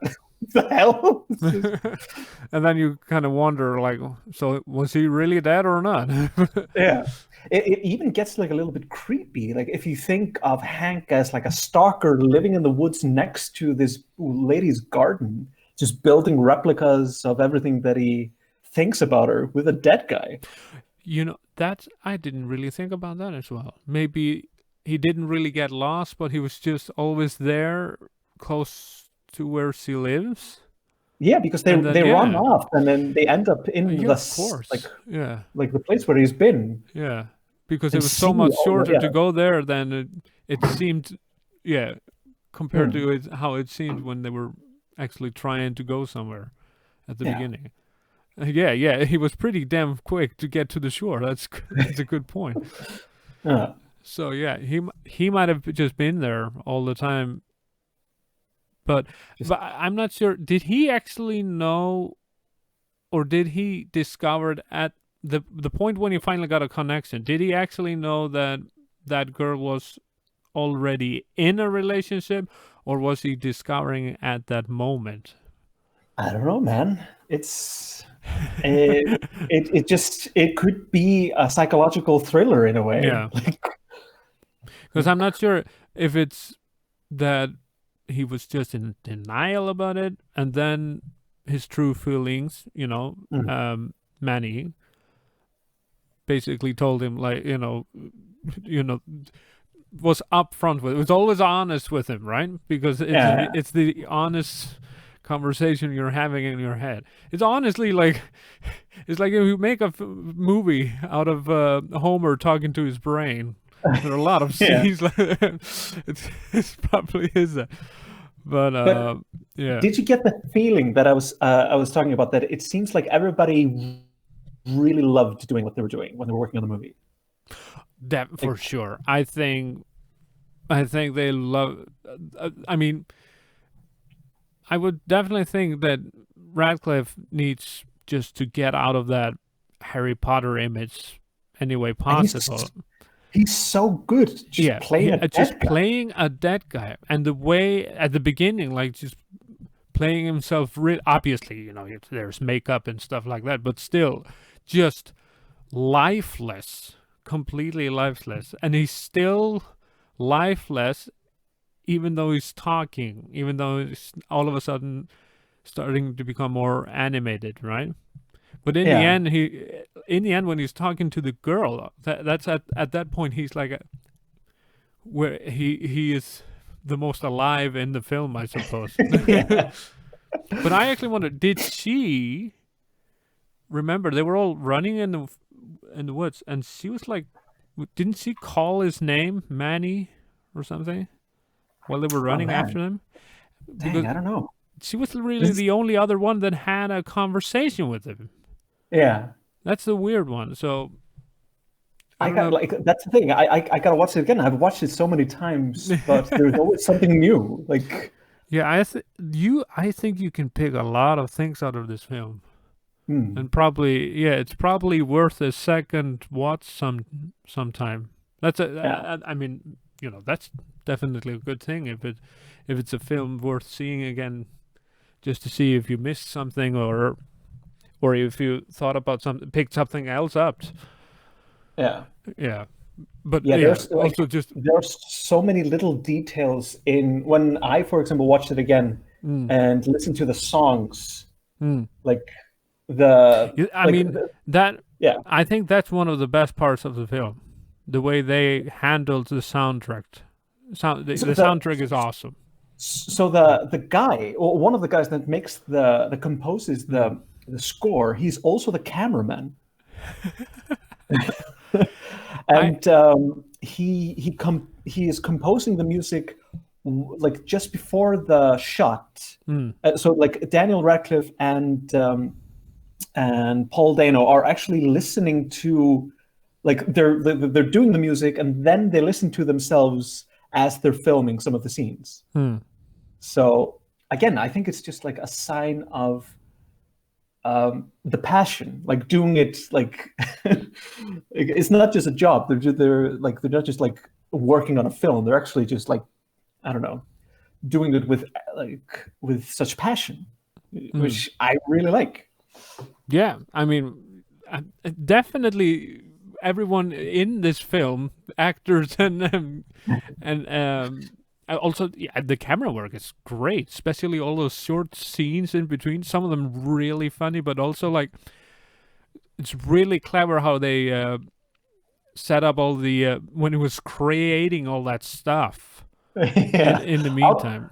[SPEAKER 2] hell? It's just-
[SPEAKER 1] and then you kind of wonder, like, so was he really dead or not?
[SPEAKER 2] yeah. It even gets like a little bit creepy. Like if you think of Hank as like a stalker living in the woods next to this lady's garden, just building replicas of everything that he thinks about her with a dead guy.
[SPEAKER 1] You know, I didn't really think about that as well. Maybe he didn't really get lost, but he was just always there, close to where she lives.
[SPEAKER 2] Yeah, because they
[SPEAKER 1] And then,
[SPEAKER 2] run
[SPEAKER 1] yeah.
[SPEAKER 2] off and then they end up in
[SPEAKER 1] Yeah,
[SPEAKER 2] the
[SPEAKER 1] of course. Yeah.
[SPEAKER 2] like the place where he's been.
[SPEAKER 1] Yeah, because it
[SPEAKER 2] And
[SPEAKER 1] was so
[SPEAKER 2] see
[SPEAKER 1] much
[SPEAKER 2] all-
[SPEAKER 1] shorter
[SPEAKER 2] yeah.
[SPEAKER 1] to go there than it seemed. Yeah, compared to how it seemed when they were actually trying to go somewhere at the
[SPEAKER 2] Yeah.
[SPEAKER 1] beginning. Yeah, he was pretty damn quick to get to the shore. That's a good point.
[SPEAKER 2] Yeah.
[SPEAKER 1] So yeah, he might have just been there all the time. But I'm not sure. Did he actually know, or did he discover it at the point when he finally got a connection? Did he actually know that that girl was already in a relationship, or was he discovering at that moment?
[SPEAKER 2] I don't know, man. It could be a psychological thriller in a way.
[SPEAKER 1] Yeah. Because I'm not sure if it's that he was just in denial about it, and then his true feelings, Manny basically told him, like, was upfront with it. Was always honest with him, right? Because it's the honest conversation you're having in your head. It's honestly like it's like if you make a movie out of Homer talking to his brain. There are a lot of scenes like it's probably is that. But yeah.
[SPEAKER 2] Did you get the feeling that I was talking about, that it seems like everybody really loved doing what they were doing when they were working on the movie?
[SPEAKER 1] That for sure. I think they love. I mean, I would definitely think that Radcliffe needs just to get out of that Harry Potter image any way possible.
[SPEAKER 2] He's so good playing a dead guy.
[SPEAKER 1] Playing a dead guy, and the way at the beginning, like just playing himself. Obviously, there's makeup and stuff like that, but still, just lifeless, completely lifeless, and he's still lifeless, even though he's talking, even though he's all of a sudden starting to become more animated, right? But in the end, when he's talking to the girl, that's at that point he's like where he is the most alive in the film, I suppose.
[SPEAKER 2] Yeah.
[SPEAKER 1] But I actually wonder, did she remember they were all running in the woods, and she was like, didn't she call his name Manny or something while they were
[SPEAKER 2] Oh
[SPEAKER 1] running
[SPEAKER 2] man,
[SPEAKER 1] after him?
[SPEAKER 2] dang,
[SPEAKER 1] Because
[SPEAKER 2] I don't know.
[SPEAKER 1] she was really
[SPEAKER 2] This,
[SPEAKER 1] the only other one that had a conversation with him.
[SPEAKER 2] yeah,
[SPEAKER 1] That's the weird one. So I
[SPEAKER 2] I
[SPEAKER 1] don't
[SPEAKER 2] got
[SPEAKER 1] know.
[SPEAKER 2] like that's the thing. I gotta watch it again. I've watched it so many times, but there's always something new. Like,
[SPEAKER 1] Yeah, I think you can pick a lot of things out of this film,
[SPEAKER 2] hmm,
[SPEAKER 1] and probably it's probably worth a second watch sometime. That's
[SPEAKER 2] yeah,
[SPEAKER 1] I mean, that's definitely a good thing if it's a film worth seeing again, just to see if you missed something, or if you thought about something, picked something else up.
[SPEAKER 2] yeah,
[SPEAKER 1] Yeah, but
[SPEAKER 2] yeah.
[SPEAKER 1] yeah,
[SPEAKER 2] There's like
[SPEAKER 1] also just
[SPEAKER 2] there's so many little details in when I, for example, watched it again
[SPEAKER 1] mm,
[SPEAKER 2] and listened to the songs,
[SPEAKER 1] mm.
[SPEAKER 2] like the
[SPEAKER 1] I
[SPEAKER 2] like
[SPEAKER 1] mean that
[SPEAKER 2] yeah.
[SPEAKER 1] I think that's one of the best parts of the film, the way they handled the soundtrack. The
[SPEAKER 2] So the
[SPEAKER 1] soundtrack is awesome.
[SPEAKER 2] so the guy, or one of the guys that makes the composes
[SPEAKER 1] Mm.
[SPEAKER 2] the score, he's also the cameraman.
[SPEAKER 1] I
[SPEAKER 2] And he is composing the music like just before the shot.
[SPEAKER 1] mm,
[SPEAKER 2] So like Daniel Radcliffe and Paul Dano are actually listening to, like they're doing the music and then they listen to themselves as they're filming some of the scenes.
[SPEAKER 1] mm,
[SPEAKER 2] So again, I think it's just like a sign of the passion, like doing it like it's not just a job. They're not just like working on a film. They're actually just like, I don't know, doing it with such passion,
[SPEAKER 1] mm.
[SPEAKER 2] which I really like.
[SPEAKER 1] Yeah, I mean, definitely everyone in this film, actors and also the camera work is great, especially all those short scenes in between. Some of them really funny, but also like it's really clever how they set up all the when he was creating all that stuff
[SPEAKER 2] Yeah.
[SPEAKER 1] in the
[SPEAKER 2] Oh,
[SPEAKER 1] meantime.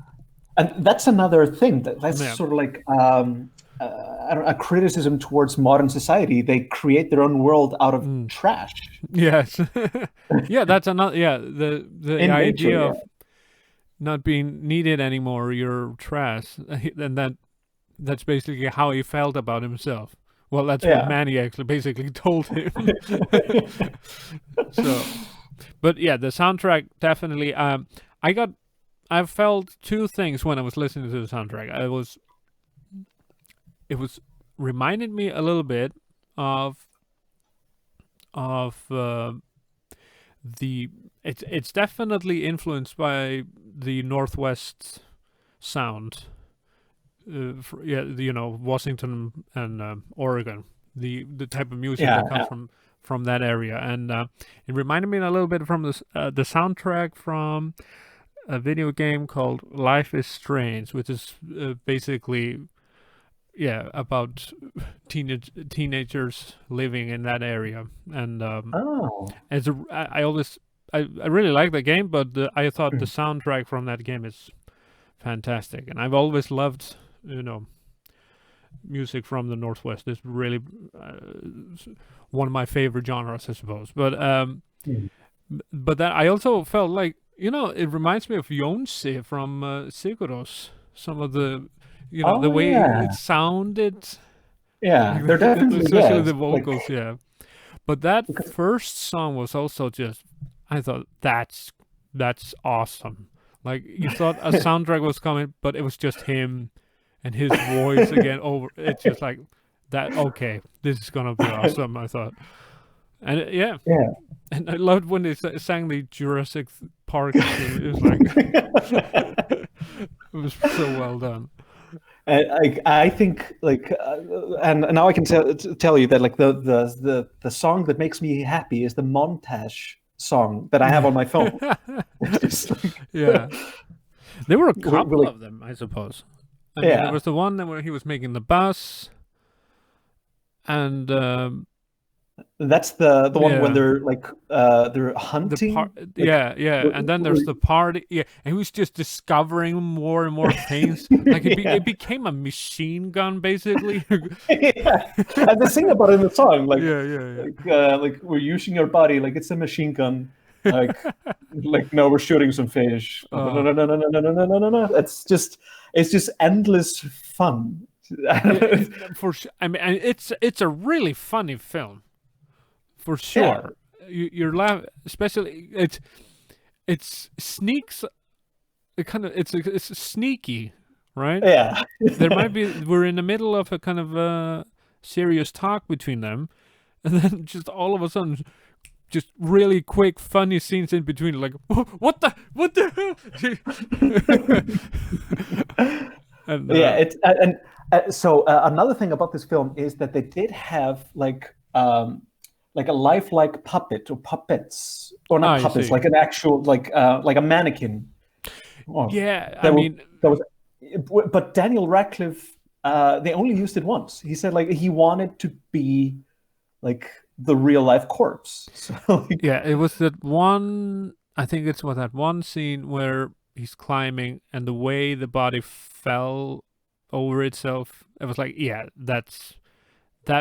[SPEAKER 2] and that's another thing that's
[SPEAKER 1] Yeah.
[SPEAKER 2] sort of like I don't know, a criticism towards modern society. They create their own world out of
[SPEAKER 1] Mm.
[SPEAKER 2] trash
[SPEAKER 1] Yes. Yeah, that's another. Yeah, the
[SPEAKER 2] in nature.
[SPEAKER 1] idea
[SPEAKER 2] Yeah.
[SPEAKER 1] of not being needed anymore, you're trash, and that's basically how he felt about himself. Well, that's what
[SPEAKER 2] Yeah.
[SPEAKER 1] Manny actually basically told him. So, but yeah, the soundtrack definitely. I felt two things when I was listening to the soundtrack. It was reminded me a little bit of of the it's definitely influenced by the Northwest sound. Yeah, Washington and Oregon, the type of music
[SPEAKER 2] Yeah.
[SPEAKER 1] that comes from that area, and it reminded me a little bit from the soundtrack from a video game called Life is Strange, which is basically about teenagers living in that area, and
[SPEAKER 2] Oh.
[SPEAKER 1] as a, I always I really like the game, but I thought the soundtrack from that game is fantastic, and I've always loved music from the Northwest. It's really one of my favorite genres, I suppose.
[SPEAKER 2] Mm.
[SPEAKER 1] But that I also felt like it reminds me of Jonsi from Seguros. Some of the the
[SPEAKER 2] Oh
[SPEAKER 1] way
[SPEAKER 2] yeah.
[SPEAKER 1] it sounded,
[SPEAKER 2] Yeah. They're definitely,
[SPEAKER 1] especially
[SPEAKER 2] yes.
[SPEAKER 1] the vocals.
[SPEAKER 2] Like,
[SPEAKER 1] Yeah, but that
[SPEAKER 2] because
[SPEAKER 1] first song was also just, I thought that's awesome. Like you thought a soundtrack was coming, but it was just him and his voice again over. It's just like that. Okay, this is gonna be awesome. I thought, and yeah,
[SPEAKER 2] yeah.
[SPEAKER 1] and I loved when they sang the Jurassic Park theme. It was like it was so well done.
[SPEAKER 2] I think like and now I can tell you that like the song that makes me happy is the montage song that I have on my phone. It's like,
[SPEAKER 1] Yeah, there were a
[SPEAKER 2] we're
[SPEAKER 1] couple
[SPEAKER 2] like,
[SPEAKER 1] of them, I suppose. I mean, there
[SPEAKER 2] yeah.
[SPEAKER 1] was the one that where he was making the bus, and
[SPEAKER 2] That's the one when
[SPEAKER 1] Yeah.
[SPEAKER 2] they're like they're
[SPEAKER 1] The
[SPEAKER 2] hunting.
[SPEAKER 1] part,
[SPEAKER 2] Like,
[SPEAKER 1] yeah, and then there's the party, yeah, and he was just discovering more and more things. Like
[SPEAKER 2] yeah.
[SPEAKER 1] it became a machine gun basically.
[SPEAKER 2] Yeah. And they sing about it in the song,
[SPEAKER 1] Yeah, yeah,
[SPEAKER 2] like we're using your body like it's a machine gun. Like no, we're shooting some fish. No, no,
[SPEAKER 1] yeah.
[SPEAKER 2] no, no, no, no, no, no, no, no, no. It's just endless fun.
[SPEAKER 1] For sure. I mean, and it's a really funny film, for
[SPEAKER 2] Yeah,
[SPEAKER 1] sure. You're laughing, especially it's sneaks. It kind of it's sneaky, right?
[SPEAKER 2] yeah,
[SPEAKER 1] There might be we're in the middle of a kind of serious talk between them, and then just all of a sudden, just really quick, funny scenes in between. Like, what the hell? And
[SPEAKER 2] yeah. It's and so another thing about this film is that they did have like a lifelike puppet or puppets or not
[SPEAKER 1] you
[SPEAKER 2] puppets,
[SPEAKER 1] see,
[SPEAKER 2] like an actual like a mannequin. Oh,
[SPEAKER 1] yeah. I
[SPEAKER 2] that was
[SPEAKER 1] mean,
[SPEAKER 2] that was, but Daniel Radcliffe, they only used it once. He said like he wanted to be like the real life corpse. So like,
[SPEAKER 1] yeah. It was that one. I think it's what that one scene where he's climbing and the way the body fell over itself. It was like, yeah, that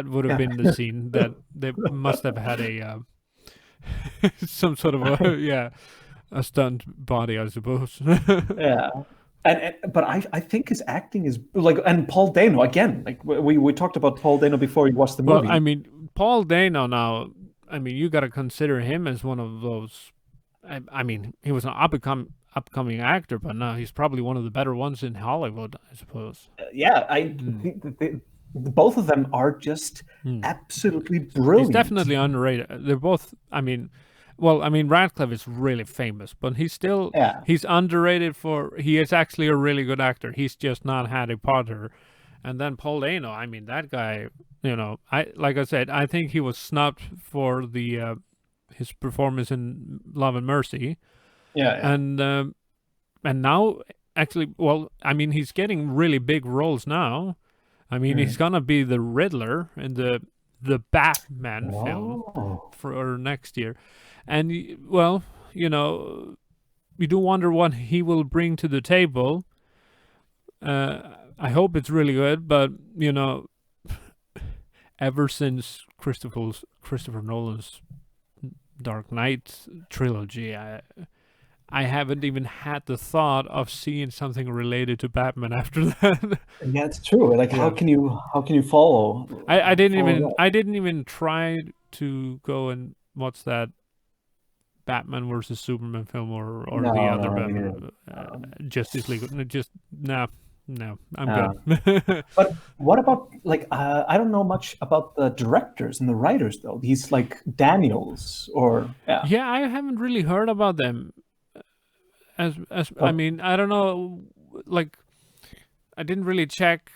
[SPEAKER 1] would have
[SPEAKER 2] yeah,
[SPEAKER 1] been the scene that they must have had a some sort of a yeah a stunt body, I suppose.
[SPEAKER 2] yeah. But I think his acting is like, and Paul Dano again. Like we talked about Paul Dano before you watched the
[SPEAKER 1] Well, I
[SPEAKER 2] movie.
[SPEAKER 1] mean, Paul Dano now. I mean, you got to consider him as one of those. I mean, he was an upcoming actor, but now he's probably one of the better ones in Hollywood, I suppose.
[SPEAKER 2] Yeah, I
[SPEAKER 1] Mm.
[SPEAKER 2] both of them are just
[SPEAKER 1] Mm.
[SPEAKER 2] absolutely
[SPEAKER 1] He's
[SPEAKER 2] brilliant.
[SPEAKER 1] definitely underrated. They're both. I mean, well, I mean, Radcliffe is really famous, but
[SPEAKER 2] Yeah,
[SPEAKER 1] he's underrated for he is actually a really good actor. He's just not Harry Potter. And then Paul Dano, I mean, that guy, I like I said, I think he was snubbed for the his performance in Love and Mercy,
[SPEAKER 2] yeah, yeah.
[SPEAKER 1] and now actually, well, I mean, he's getting really big roles now. I mean, he's
[SPEAKER 2] Mm.
[SPEAKER 1] gonna be the Riddler in the Batman film
[SPEAKER 2] Oh,
[SPEAKER 1] for next year, and well, you do wonder what he will bring to the table. I hope it's really good, but ever since Christopher Nolan's Dark Knight trilogy, I haven't even had the thought of seeing something related to Batman after that.
[SPEAKER 2] yeah, it's true. Like,
[SPEAKER 1] Yeah.
[SPEAKER 2] how can you follow
[SPEAKER 1] I didn't
[SPEAKER 2] follow
[SPEAKER 1] even
[SPEAKER 2] that?
[SPEAKER 1] I didn't even try to go and watch that Batman versus Superman film or
[SPEAKER 2] No,
[SPEAKER 1] the other
[SPEAKER 2] no, I mean,
[SPEAKER 1] Batman, Justice League. Just no, I'm
[SPEAKER 2] uh,
[SPEAKER 1] good.
[SPEAKER 2] but what about like I don't know much about the directors and the writers though. These like Daniels or yeah.
[SPEAKER 1] Yeah, I haven't really heard about them. As I
[SPEAKER 2] Oh,
[SPEAKER 1] mean, I don't know. Like, I didn't really check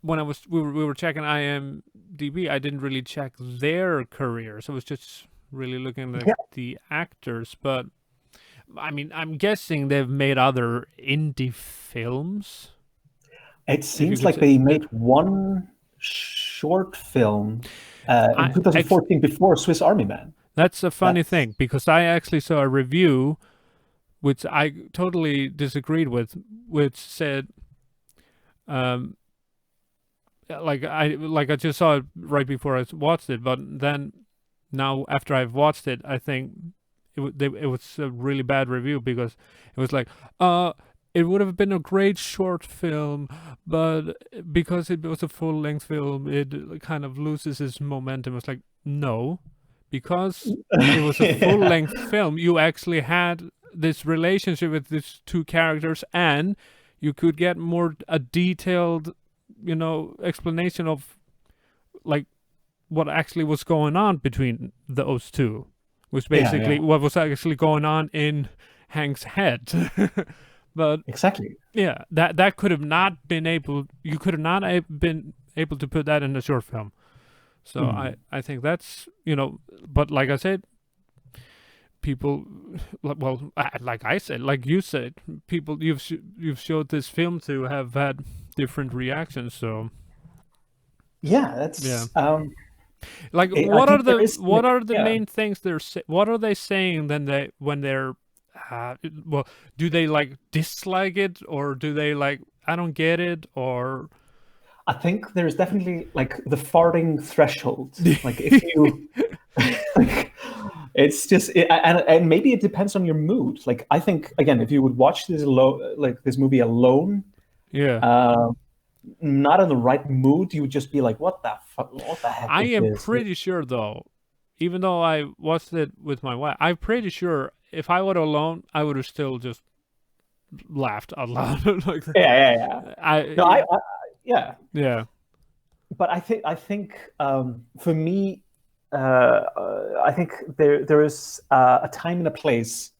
[SPEAKER 1] when we were checking IMDb. I didn't really check their careers. I was just really looking at
[SPEAKER 2] yeah,
[SPEAKER 1] the actors. But I mean, I'm guessing they've made other indie films.
[SPEAKER 2] it
[SPEAKER 1] If you
[SPEAKER 2] seems
[SPEAKER 1] could
[SPEAKER 2] like
[SPEAKER 1] say,
[SPEAKER 2] they made one short film in
[SPEAKER 1] I
[SPEAKER 2] 2014 before Swiss Army Man.
[SPEAKER 1] that's a funny
[SPEAKER 2] That's
[SPEAKER 1] thing because I actually saw a review which I totally disagreed with, which said, um, like I just saw it right before I watched it, but then now after I've watched it, I think it was a really bad review because it was like, it would have been a great short film, but because it was a full length film, it kind of loses its momentum. It's like, no, because it was a full
[SPEAKER 2] yeah,
[SPEAKER 1] length film, you actually had this relationship with these two characters, and you could get more a detailed, explanation of like what actually was going on between those two, was
[SPEAKER 2] yeah, yeah,
[SPEAKER 1] basically what was actually going on in Hank's head. But
[SPEAKER 2] exactly.
[SPEAKER 1] yeah, that could have not been able. You could have not been able to put that in a short film. So
[SPEAKER 2] Mm.
[SPEAKER 1] I think that's But like I said, people, well, like I said, like you said, people you've showed this film to have had different reactions. So
[SPEAKER 2] Yeah,
[SPEAKER 1] yeah,
[SPEAKER 2] that's
[SPEAKER 1] Like,
[SPEAKER 2] I think there is,
[SPEAKER 1] what are the
[SPEAKER 2] yeah.
[SPEAKER 1] main things what are they saying then when they're well, do they like dislike it, or do they like, I don't get it, or
[SPEAKER 2] I think there's definitely like the farting threshold. Like if you, like, it's just, and maybe it depends on your mood. Like I think again, if you would watch this like this movie alone,
[SPEAKER 1] yeah.
[SPEAKER 2] uh, not in the right mood, you would just be like, what the heck
[SPEAKER 1] I
[SPEAKER 2] is
[SPEAKER 1] am
[SPEAKER 2] this?
[SPEAKER 1] pretty sure though, even though I watched it with my wife, I'm pretty sure if I were alone, I would have still just laughed out loud. Like,
[SPEAKER 2] Yeah, yeah, yeah. No,
[SPEAKER 1] I
[SPEAKER 2] yeah.
[SPEAKER 1] yeah.
[SPEAKER 2] But I think for me, I think there is a time and a place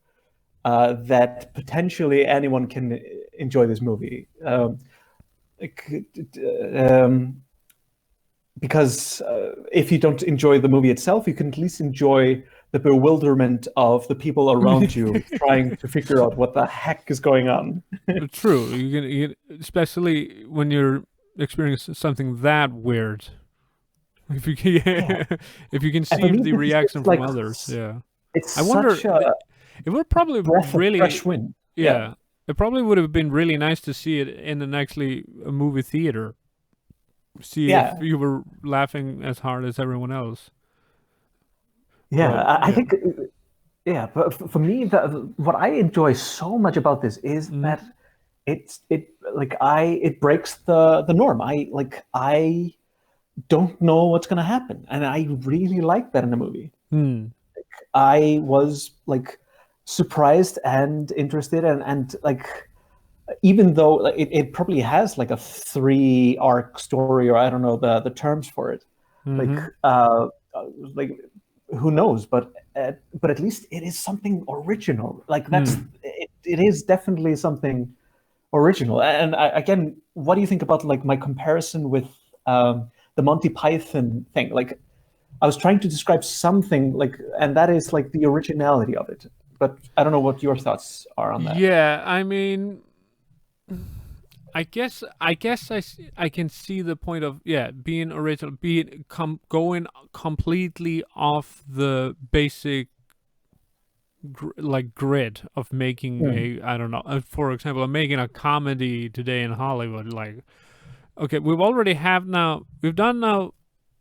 [SPEAKER 2] that potentially anyone can enjoy this movie. Like, because if you don't enjoy the movie itself, you can at least enjoy the bewilderment of the people around you trying to figure out what the heck is going on.
[SPEAKER 1] True. Especially when you're experiencing something that weird. If you can,
[SPEAKER 2] Yeah.
[SPEAKER 1] if you can
[SPEAKER 2] And for
[SPEAKER 1] see
[SPEAKER 2] me,
[SPEAKER 1] the
[SPEAKER 2] this is
[SPEAKER 1] reaction
[SPEAKER 2] just
[SPEAKER 1] from
[SPEAKER 2] like
[SPEAKER 1] others, yeah.
[SPEAKER 2] it's
[SPEAKER 1] I wonder.
[SPEAKER 2] such a
[SPEAKER 1] It would probably
[SPEAKER 2] breath of
[SPEAKER 1] really,
[SPEAKER 2] fresh wind. Yeah.
[SPEAKER 1] yeah. It probably would have been really nice to see it in a movie theater. See if
[SPEAKER 2] Yeah.
[SPEAKER 1] you were laughing as hard as everyone else.
[SPEAKER 2] Yeah,
[SPEAKER 1] But
[SPEAKER 2] I
[SPEAKER 1] yeah.
[SPEAKER 2] think, yeah, but for me, what I enjoy so much about this is
[SPEAKER 1] Mhm.
[SPEAKER 2] that it breaks the norm. I don't know what's gonna happen, and I really like that in a movie.
[SPEAKER 1] Hmm.
[SPEAKER 2] I was like surprised and interested, and like even though like, it probably has like a 3 arc story, or I don't know the terms for it, like
[SPEAKER 1] Mm-hmm.
[SPEAKER 2] like who knows, but at least it is something original. Like
[SPEAKER 1] Hmm.
[SPEAKER 2] it is definitely something original. And again, what do you think about like my comparison with the Monty Python thing? Like I was trying to describe something like, and that is like the originality of it. But I don't know what your thoughts are on that.
[SPEAKER 1] Yeah, I mean, I can see the point of, yeah, being original, being going completely off the basic like grid of making
[SPEAKER 2] Mm.
[SPEAKER 1] a, I don't know, for example, of making a comedy today in Hollywood. Like, okay, we've done now.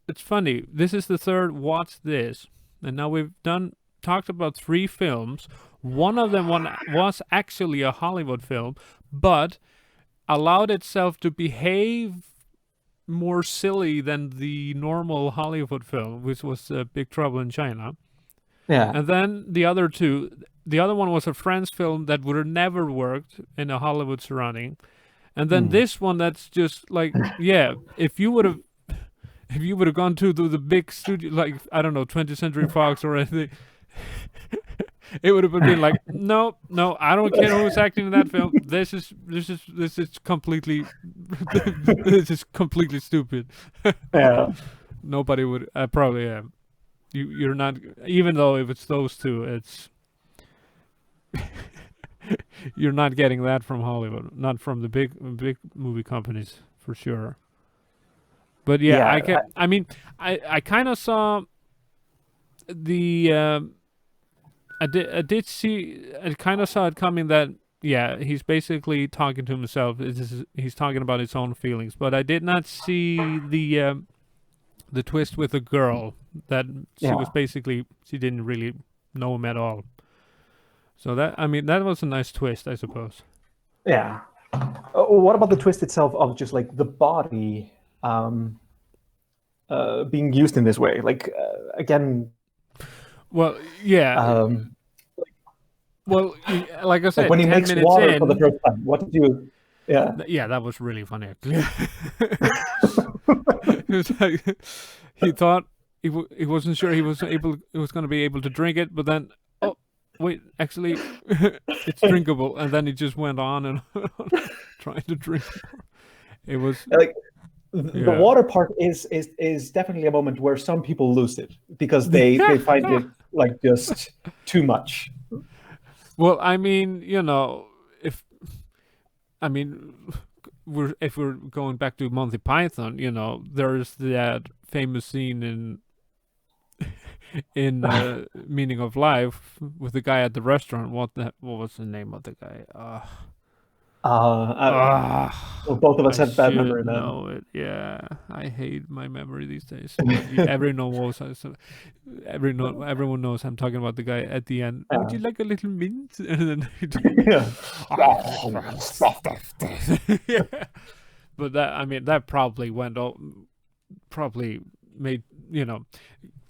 [SPEAKER 1] It's funny. This is the third Watch This, and now we've done talked about 3 films. One of them was actually a Hollywood film, but allowed itself to behave more silly than the normal Hollywood film, which was Big Trouble in China.
[SPEAKER 2] Yeah.
[SPEAKER 1] And then the other one was a French film that would have never worked in a Hollywood surrounding. And then
[SPEAKER 2] Mm.
[SPEAKER 1] this one that's just like, yeah, if you would have gone to the big studio, like, I don't know, 20th Century Fox or anything, it would have been like, no, no, I don't care who's acting in that film. This is completely this is completely stupid.
[SPEAKER 2] Yeah.
[SPEAKER 1] Nobody would probably, yeah. You're not, even though if it's those two, it's you're not getting that from Hollywood, not from the big movie companies for sure. But yeah,
[SPEAKER 2] Yeah.
[SPEAKER 1] I mean, I kind of saw the I did see, I kind of saw it coming that, yeah, he's basically talking to himself. He's talking about his own feelings, but I did not see the twist with the girl, that she
[SPEAKER 2] Yeah.
[SPEAKER 1] was basically, she didn't really know him at all. So that, I mean, that was a nice twist, I suppose.
[SPEAKER 2] Yeah. What about the twist itself of just like the body being used in this way? Like again,
[SPEAKER 1] Well, yeah.
[SPEAKER 2] um,
[SPEAKER 1] Well, like I
[SPEAKER 2] like
[SPEAKER 1] said,
[SPEAKER 2] when he
[SPEAKER 1] 10
[SPEAKER 2] makes
[SPEAKER 1] minutes
[SPEAKER 2] water for the
[SPEAKER 1] in,
[SPEAKER 2] first time. What did you? Yeah.
[SPEAKER 1] yeah, that was really funny, actually. It was like, he thought he wasn't sure he was going to be able to drink it, but then, oh, wait, actually, it's drinkable. And then he just went on and on trying to drink more. It was,
[SPEAKER 2] Like the
[SPEAKER 1] yeah.
[SPEAKER 2] water part is definitely a moment where some people lose it because they find it like just too much.
[SPEAKER 1] Well, I mean, if I mean, if we're going back to Monty Python, there's that famous scene in in Meaning of Life with the guy at the restaurant. What was the name of the guy?
[SPEAKER 2] Well, both of us
[SPEAKER 1] I
[SPEAKER 2] have bad
[SPEAKER 1] should
[SPEAKER 2] memory then.
[SPEAKER 1] know it. Yeah, I hate my memory these days. But everyone knows. Everyone knows I'm talking about the guy at the end. Would you like a little mint? And then
[SPEAKER 2] Yeah.
[SPEAKER 1] yeah. But that probably probably made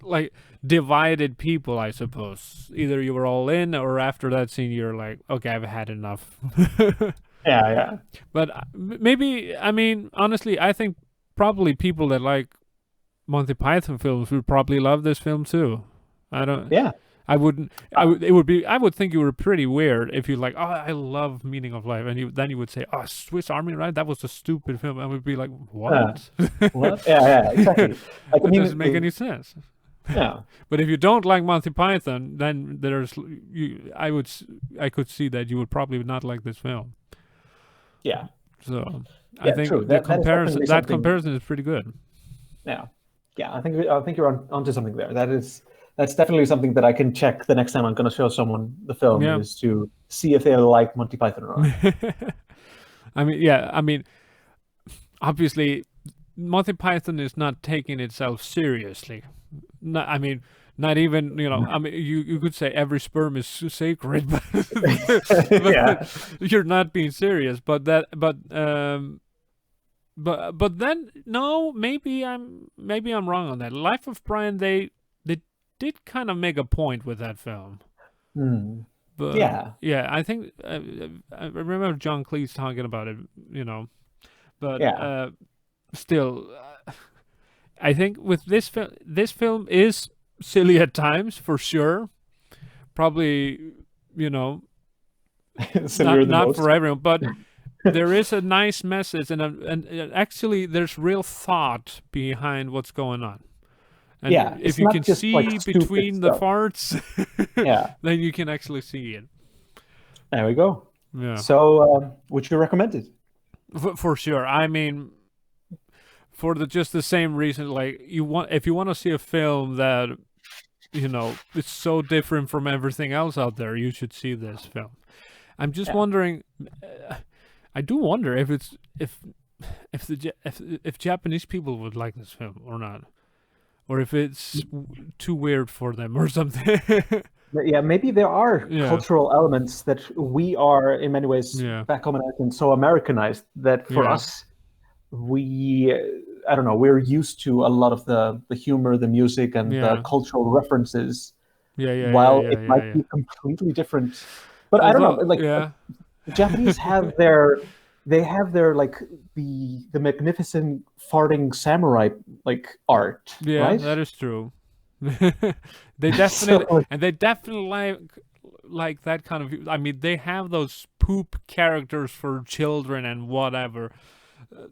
[SPEAKER 1] like divided people, I suppose. Either you were all in, or after that scene you're like, okay, I've had enough.
[SPEAKER 2] Yeah.
[SPEAKER 1] But maybe, honestly, I think probably people that like Monty Python films would probably love this film too. I don't.
[SPEAKER 2] Yeah.
[SPEAKER 1] I wouldn't. I would. It would be. I would think you were pretty weird if you like. Oh, I love Meaning of Life, and then you would say, "Oh, Swiss Army Knife. That was a stupid film." I would be like, "What?
[SPEAKER 2] What? Yeah, exactly. Like,
[SPEAKER 1] That doesn't make any sense."
[SPEAKER 2] Yeah.
[SPEAKER 1] But if you don't like Monty Python, then I could see that you would probably not like this film.
[SPEAKER 2] Yeah.
[SPEAKER 1] So I
[SPEAKER 2] Yeah,
[SPEAKER 1] think
[SPEAKER 2] true.
[SPEAKER 1] the
[SPEAKER 2] That is
[SPEAKER 1] comparison
[SPEAKER 2] definitely
[SPEAKER 1] that
[SPEAKER 2] something-
[SPEAKER 1] comparison is pretty good.
[SPEAKER 2] Yeah. I think you're onto something there. That's definitely something that I can check the next time I'm going to show someone the film,
[SPEAKER 1] Yeah.
[SPEAKER 2] is to see if they like Monty Python or not.
[SPEAKER 1] Obviously, Monty Python is not taking itself seriously. Not even, you could say every sperm is sacred, but,
[SPEAKER 2] Yeah.
[SPEAKER 1] you're not being serious. But then no, maybe I'm wrong on that. Life of Brian, they did kind of make a point with that film.
[SPEAKER 2] Hmm.
[SPEAKER 1] But
[SPEAKER 2] Yeah.
[SPEAKER 1] I think I remember John Cleese talking about it, but
[SPEAKER 2] Yeah.
[SPEAKER 1] still, I think with this film is silly at times for sure. Probably,
[SPEAKER 2] Similar than
[SPEAKER 1] not
[SPEAKER 2] most.
[SPEAKER 1] for everyone, but there is a nice message, and actually there's real thought behind what's going on. And
[SPEAKER 2] Yeah,
[SPEAKER 1] if
[SPEAKER 2] it's
[SPEAKER 1] you
[SPEAKER 2] not
[SPEAKER 1] can
[SPEAKER 2] just,
[SPEAKER 1] see
[SPEAKER 2] like, stupid
[SPEAKER 1] between the
[SPEAKER 2] stuff.
[SPEAKER 1] farts,
[SPEAKER 2] Yeah.
[SPEAKER 1] then you can actually see it.
[SPEAKER 2] There we go.
[SPEAKER 1] Yeah.
[SPEAKER 2] So, would you recommend it?
[SPEAKER 1] For sure. For just the same reason, like if you want to see a film that it's so different from everything else out there, you should see this film. I'm just wondering. I do wonder if Japanese people would like this film or not, or if it's too weird for them or something.
[SPEAKER 2] Yeah, maybe there are
[SPEAKER 1] Yeah.
[SPEAKER 2] cultural elements that we are in many ways
[SPEAKER 1] Yeah.
[SPEAKER 2] back home Americans so Americanized that for
[SPEAKER 1] Yeah.
[SPEAKER 2] us, I don't know, we're used to a lot of the humor, the music, and
[SPEAKER 1] Yeah.
[SPEAKER 2] the cultural references,
[SPEAKER 1] Yeah.
[SPEAKER 2] while
[SPEAKER 1] yeah,
[SPEAKER 2] it
[SPEAKER 1] yeah,
[SPEAKER 2] might
[SPEAKER 1] yeah.
[SPEAKER 2] be completely different. But I don't know, like
[SPEAKER 1] yeah.
[SPEAKER 2] the Japanese have their like the magnificent farting samurai like art,
[SPEAKER 1] Yeah,
[SPEAKER 2] right?
[SPEAKER 1] that is true. They definitely
[SPEAKER 2] So-
[SPEAKER 1] and they definitely like that kind of. They have those poop characters for children and whatever.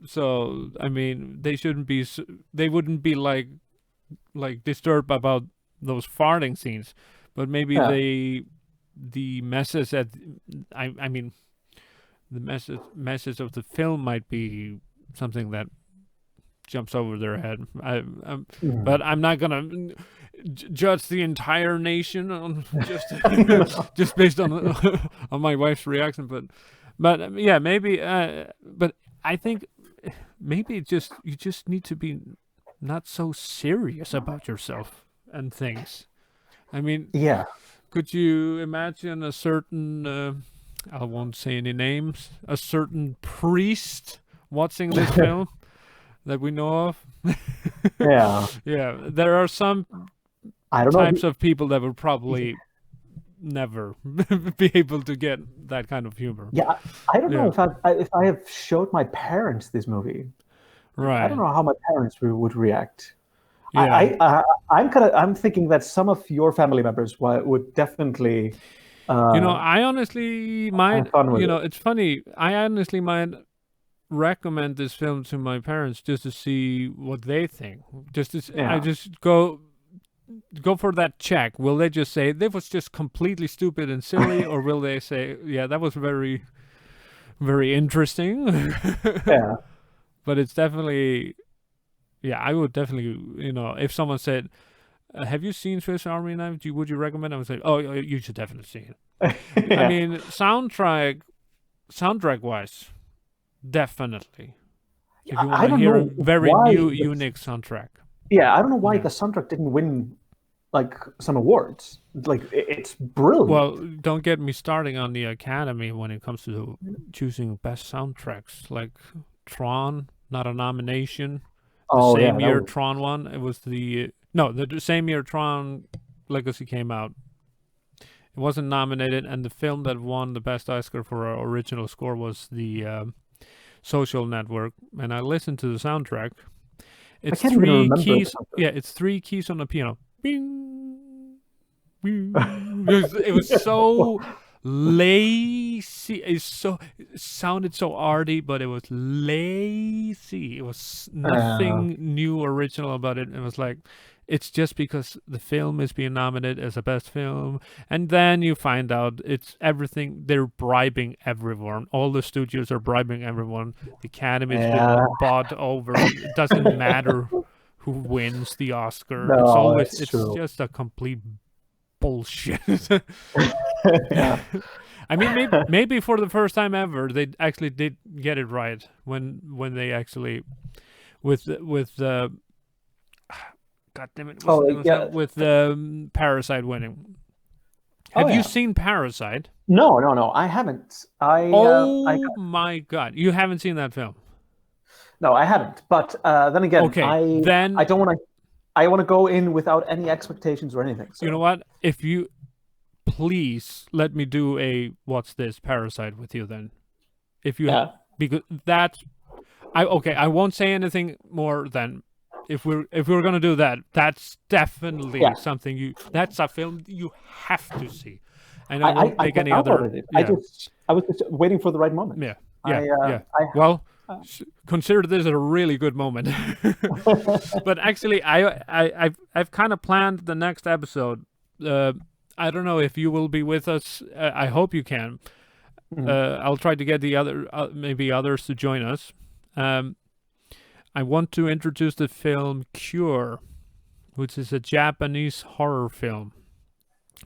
[SPEAKER 1] So they shouldn't be. They wouldn't be like disturbed about those farting scenes, but maybe
[SPEAKER 2] Yeah.
[SPEAKER 1] the message that the message of the film might be something that jumps over their head. But I'm not gonna judge the entire nation on just based on on my wife's reaction. But yeah, maybe. But I think maybe you just need to be not so serious about yourself and things.
[SPEAKER 2] Yeah.
[SPEAKER 1] Could you imagine a certain, I won't say any names, a certain priest watching this film that we know of?
[SPEAKER 2] Yeah.
[SPEAKER 1] Yeah, there are some
[SPEAKER 2] I don't know.
[SPEAKER 1] types of people that would probably never be able to get that kind of humor.
[SPEAKER 2] Yeah, I don't know
[SPEAKER 1] Yeah.
[SPEAKER 2] if I have showed my parents this movie.
[SPEAKER 1] Right.
[SPEAKER 2] I don't know how my parents would react.
[SPEAKER 1] Yeah.
[SPEAKER 2] I'm thinking that some of your family members would definitely.
[SPEAKER 1] I honestly might.
[SPEAKER 2] fun with it.
[SPEAKER 1] It's funny. I honestly might recommend this film to my parents just to see what they think. I just go for that check. Will they just say that was just completely stupid and silly, or will they say, yeah, that was very, very interesting?
[SPEAKER 2] Yeah,
[SPEAKER 1] But it's definitely, yeah, I would definitely, if someone said, have you seen Swiss Army Knife? Would you recommend? I would say, oh, you should definitely see it.
[SPEAKER 2] Yeah.
[SPEAKER 1] I mean, soundtrack wise, definitely. If you want
[SPEAKER 2] I
[SPEAKER 1] to
[SPEAKER 2] don't
[SPEAKER 1] hear a
[SPEAKER 2] know
[SPEAKER 1] very
[SPEAKER 2] why
[SPEAKER 1] new,
[SPEAKER 2] the-
[SPEAKER 1] unique soundtrack.
[SPEAKER 2] Yeah, I don't know why
[SPEAKER 1] Yeah.
[SPEAKER 2] the soundtrack didn't win like some awards. Like it's brilliant.
[SPEAKER 1] Well, don't get me starting on the Academy when it comes to choosing best soundtracks. Like Tron, not a nomination. The
[SPEAKER 2] oh
[SPEAKER 1] same
[SPEAKER 2] yeah,
[SPEAKER 1] year
[SPEAKER 2] that was-
[SPEAKER 1] Tron won. It was the same year Tron Legacy came out. It wasn't nominated, and the film that won the best Oscar for original score was the Social Network. And I listened to the soundtrack. It's
[SPEAKER 2] can't even
[SPEAKER 1] three
[SPEAKER 2] remember the
[SPEAKER 1] keys.
[SPEAKER 2] soundtrack.
[SPEAKER 1] Yeah, it's 3 keys on the piano. Bing, bing. It was so lazy. It sounded so arty, but it was lazy. It was nothing new, original about it. It was like, it's just because the film is being nominated as a best film, and then you find out it's everything. They're bribing everyone. All the studios are bribing everyone. The Academy's
[SPEAKER 2] Yeah.
[SPEAKER 1] been bought over. It doesn't matter who wins the Oscar.
[SPEAKER 2] No,
[SPEAKER 1] it's always
[SPEAKER 2] that's
[SPEAKER 1] it's
[SPEAKER 2] true.
[SPEAKER 1] just a complete bullshit.
[SPEAKER 2] Yeah.
[SPEAKER 1] I mean, maybe for the first time ever, they actually did get it right when they actually with God damn it!
[SPEAKER 2] Oh,
[SPEAKER 1] what's the name of
[SPEAKER 2] yeah.
[SPEAKER 1] that? With Parasite winning.
[SPEAKER 2] Oh,
[SPEAKER 1] Have you
[SPEAKER 2] yeah.
[SPEAKER 1] seen Parasite?
[SPEAKER 2] No, I haven't. I
[SPEAKER 1] My God, you haven't seen that film?
[SPEAKER 2] no, I haven't. But then again,
[SPEAKER 1] Okay, then
[SPEAKER 2] I don't want to. I want to go in without any expectations or anything. So.
[SPEAKER 1] you know what? If you please let me do a what's this Parasite with you then, if you
[SPEAKER 2] Yeah.
[SPEAKER 1] because that I won't say anything more than if we're gonna do that, that's definitely
[SPEAKER 2] Yeah.
[SPEAKER 1] something that's a film you have to see. And I won't make any
[SPEAKER 2] downloaded
[SPEAKER 1] other.
[SPEAKER 2] it.
[SPEAKER 1] Yeah.
[SPEAKER 2] I was just waiting for the right moment.
[SPEAKER 1] Yeah,
[SPEAKER 2] I,
[SPEAKER 1] well, consider this a really good moment. But actually, I've kind of planned the next episode. I don't know if you will be with us. I hope you can. I'll try to get the other maybe others to join us. I want to introduce the film Cure, which is a Japanese horror film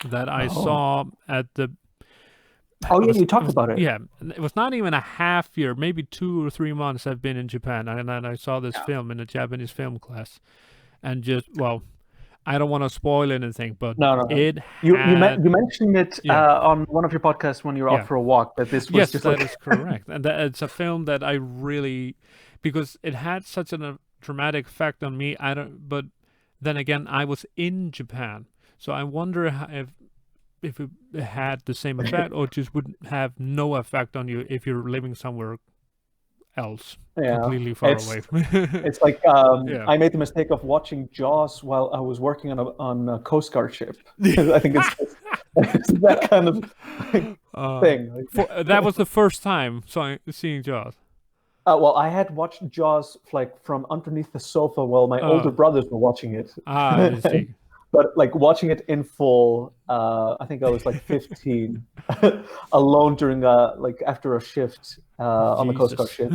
[SPEAKER 1] that I saw at the.
[SPEAKER 2] Oh yeah, you talked about it.
[SPEAKER 1] Yeah, it was not even a half year, maybe 2 or 3 months I've been in Japan, and then I saw this film in a Japanese film class, and I don't want to spoil anything, but
[SPEAKER 2] No.
[SPEAKER 1] it
[SPEAKER 2] You
[SPEAKER 1] had.
[SPEAKER 2] you mentioned it
[SPEAKER 1] Yeah.
[SPEAKER 2] on one of your podcasts when you were
[SPEAKER 1] Yeah.
[SPEAKER 2] out for a walk. That this was
[SPEAKER 1] Yes,
[SPEAKER 2] just
[SPEAKER 1] that
[SPEAKER 2] like
[SPEAKER 1] is correct, and it's a film that I really, because it had such a dramatic effect on me. But then again, I was in Japan, so I wonder if it had the same effect, or just would have no effect on you if you're living somewhere else, completely far away.
[SPEAKER 2] It's like
[SPEAKER 1] Yeah.
[SPEAKER 2] I made the mistake of watching Jaws while I was working on a Coast Guard ship. I think it's that kind of thing.
[SPEAKER 1] That was the first time seeing Jaws.
[SPEAKER 2] Well, I had watched Jaws like from underneath the sofa while my older brothers were watching it.
[SPEAKER 1] I see.
[SPEAKER 2] But like watching it in full, I think I was like 15, alone during like after a shift on the Coast Guard ship,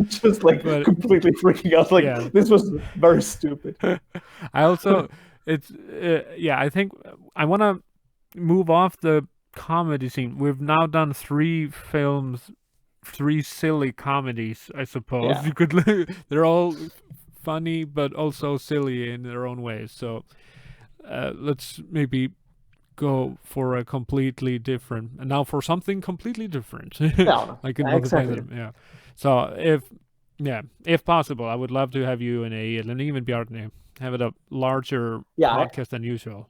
[SPEAKER 2] just like
[SPEAKER 1] But-
[SPEAKER 2] completely freaking out. Like
[SPEAKER 1] Yeah.
[SPEAKER 2] this was very stupid.
[SPEAKER 1] I also, I think I want to move off the comedy scene. We've now done 3 films, 3 silly comedies, I suppose.
[SPEAKER 2] Yeah.
[SPEAKER 1] You could, they're all funny, but also silly in their own ways. So let's maybe go for a completely different, and now for something completely different.
[SPEAKER 2] No,
[SPEAKER 1] I can
[SPEAKER 2] exactly.
[SPEAKER 1] them. Yeah. So if possible, I would love to have you and even Bjarni have it a larger podcast than usual.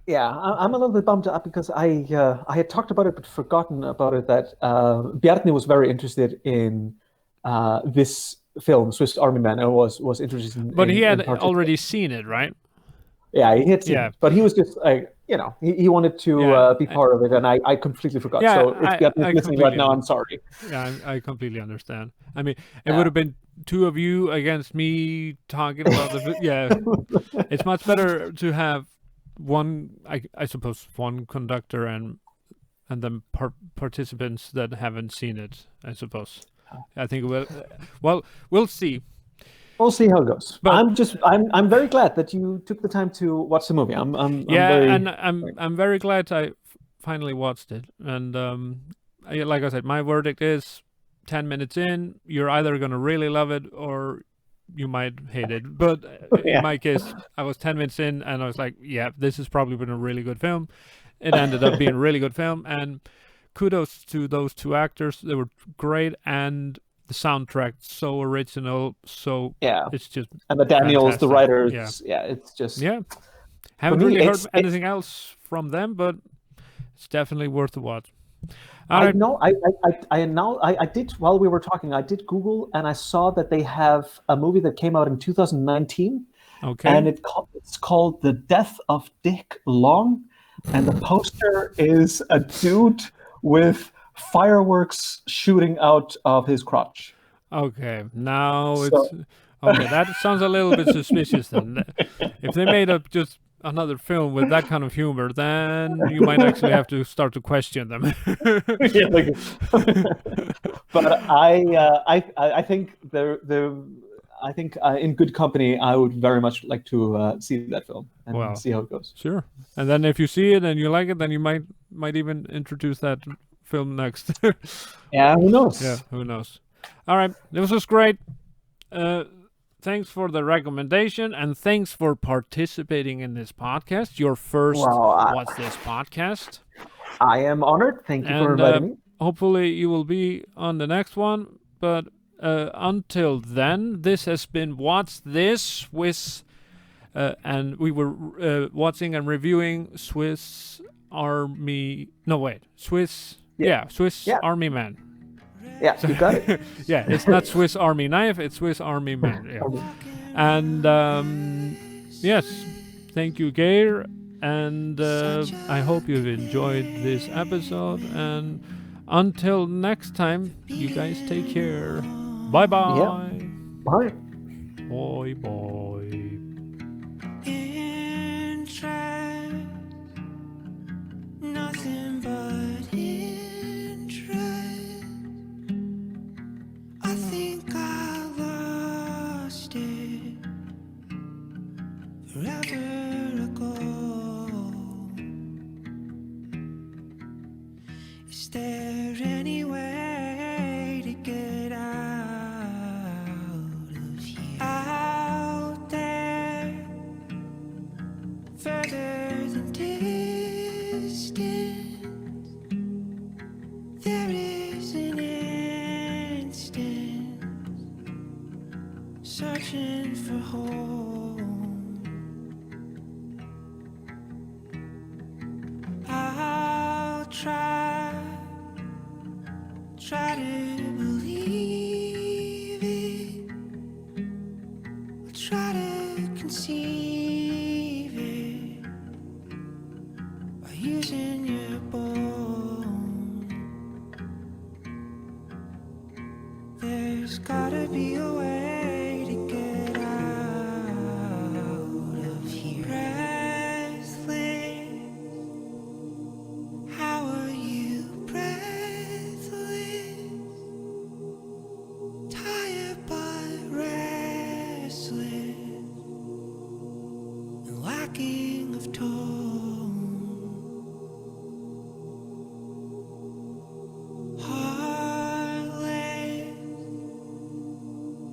[SPEAKER 2] Yeah, I'm a little bit bummed out because I had talked about it but forgotten about it that Bjarni was very interested in this film, Swiss Army Man, and was interested in.
[SPEAKER 1] But he had
[SPEAKER 2] in
[SPEAKER 1] already seen it, right?
[SPEAKER 2] Yeah, he had seen
[SPEAKER 1] Yeah.
[SPEAKER 2] it, but he was just like, he wanted to be part of it, and I completely forgot.
[SPEAKER 1] Yeah,
[SPEAKER 2] so if Bjarni's
[SPEAKER 1] I
[SPEAKER 2] listening right
[SPEAKER 1] completely
[SPEAKER 2] now, I'm sorry.
[SPEAKER 1] Yeah, I completely understand. I mean, it would have been 2 of you against me talking about it's much better to have one, I suppose, one conductor and then participants that haven't seen it, I suppose. I think we'll see.
[SPEAKER 2] We'll see how it goes.
[SPEAKER 1] But-
[SPEAKER 2] I'm very glad that you took the time to watch the movie. I'm very
[SPEAKER 1] and I'm very glad I finally watched it. And like I said, my verdict is 10 minutes in, you're either gonna really love it or you might hate it. But
[SPEAKER 2] Yeah.
[SPEAKER 1] in my case, I was 10 minutes in and I was like, yeah, this has probably been a really good film. It ended up being a really good film, and kudos to those two actors. They were great, and the soundtrack so original. So
[SPEAKER 2] yeah.
[SPEAKER 1] it's just
[SPEAKER 2] And the Daniels, the
[SPEAKER 1] fantastic.
[SPEAKER 2] writers, it's just
[SPEAKER 1] yeah. Haven't
[SPEAKER 2] me,
[SPEAKER 1] really heard
[SPEAKER 2] it's-
[SPEAKER 1] anything else from them, but it's definitely worth a watch. All
[SPEAKER 2] I
[SPEAKER 1] right.
[SPEAKER 2] know. I did while we were talking. I did Google and I saw that they have a movie that came out in 2019,
[SPEAKER 1] Okay.
[SPEAKER 2] and it's called The Death of Dick Long, and the poster is a dude with fireworks shooting out of his crotch.
[SPEAKER 1] Okay. Now
[SPEAKER 2] So-
[SPEAKER 1] it's okay. That sounds a little bit suspicious. Then, if they made up just another film with that kind of humor, then you might actually have to start to question them.
[SPEAKER 2] Yeah, like- but I think in good company, I would very much like to see that film and
[SPEAKER 1] Wow.
[SPEAKER 2] see how it goes.
[SPEAKER 1] Sure. And then if you see it and you like it, then you might even introduce that film next.
[SPEAKER 2] Yeah, who knows?
[SPEAKER 1] Yeah, who knows? All right, this was great. Thanks for the recommendation, and thanks for participating in this podcast. Your first
[SPEAKER 2] Well,
[SPEAKER 1] What's This podcast.
[SPEAKER 2] I am honored. Thank you for
[SPEAKER 1] And
[SPEAKER 2] inviting me.
[SPEAKER 1] hopefully you will be on the next one. But until then, this has been What's This with, and we were watching and reviewing Swiss Army. No, wait, Swiss. Yeah, Swiss
[SPEAKER 2] Yeah.
[SPEAKER 1] Army Man.
[SPEAKER 2] Yeah, you got it.
[SPEAKER 1] Yeah, it's not Swiss Army knife, it's Swiss Army Man. Yeah. And yes, thank you, Geir. And I hope you've enjoyed this episode. And until next time, you guys take care. Bye bye.
[SPEAKER 2] Bye.
[SPEAKER 1] Bye bye.
[SPEAKER 5] Interest, nothing but interest. I think I lost it forever ago. Is there any way to get out of here? Out there, further than distance, there is an instant searching for home. I'll try to believe it. I'll try to conceive it by using your bone. There's gotta be a way to get out of here. Breathless, how are you breathless? Tired but restless, and lacking of tone. Heartless,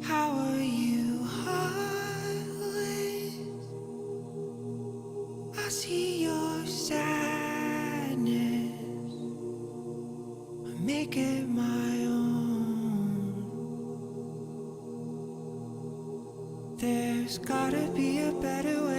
[SPEAKER 5] how are you heartless? I see your sadness, I make it my own. There's gotta be a better way.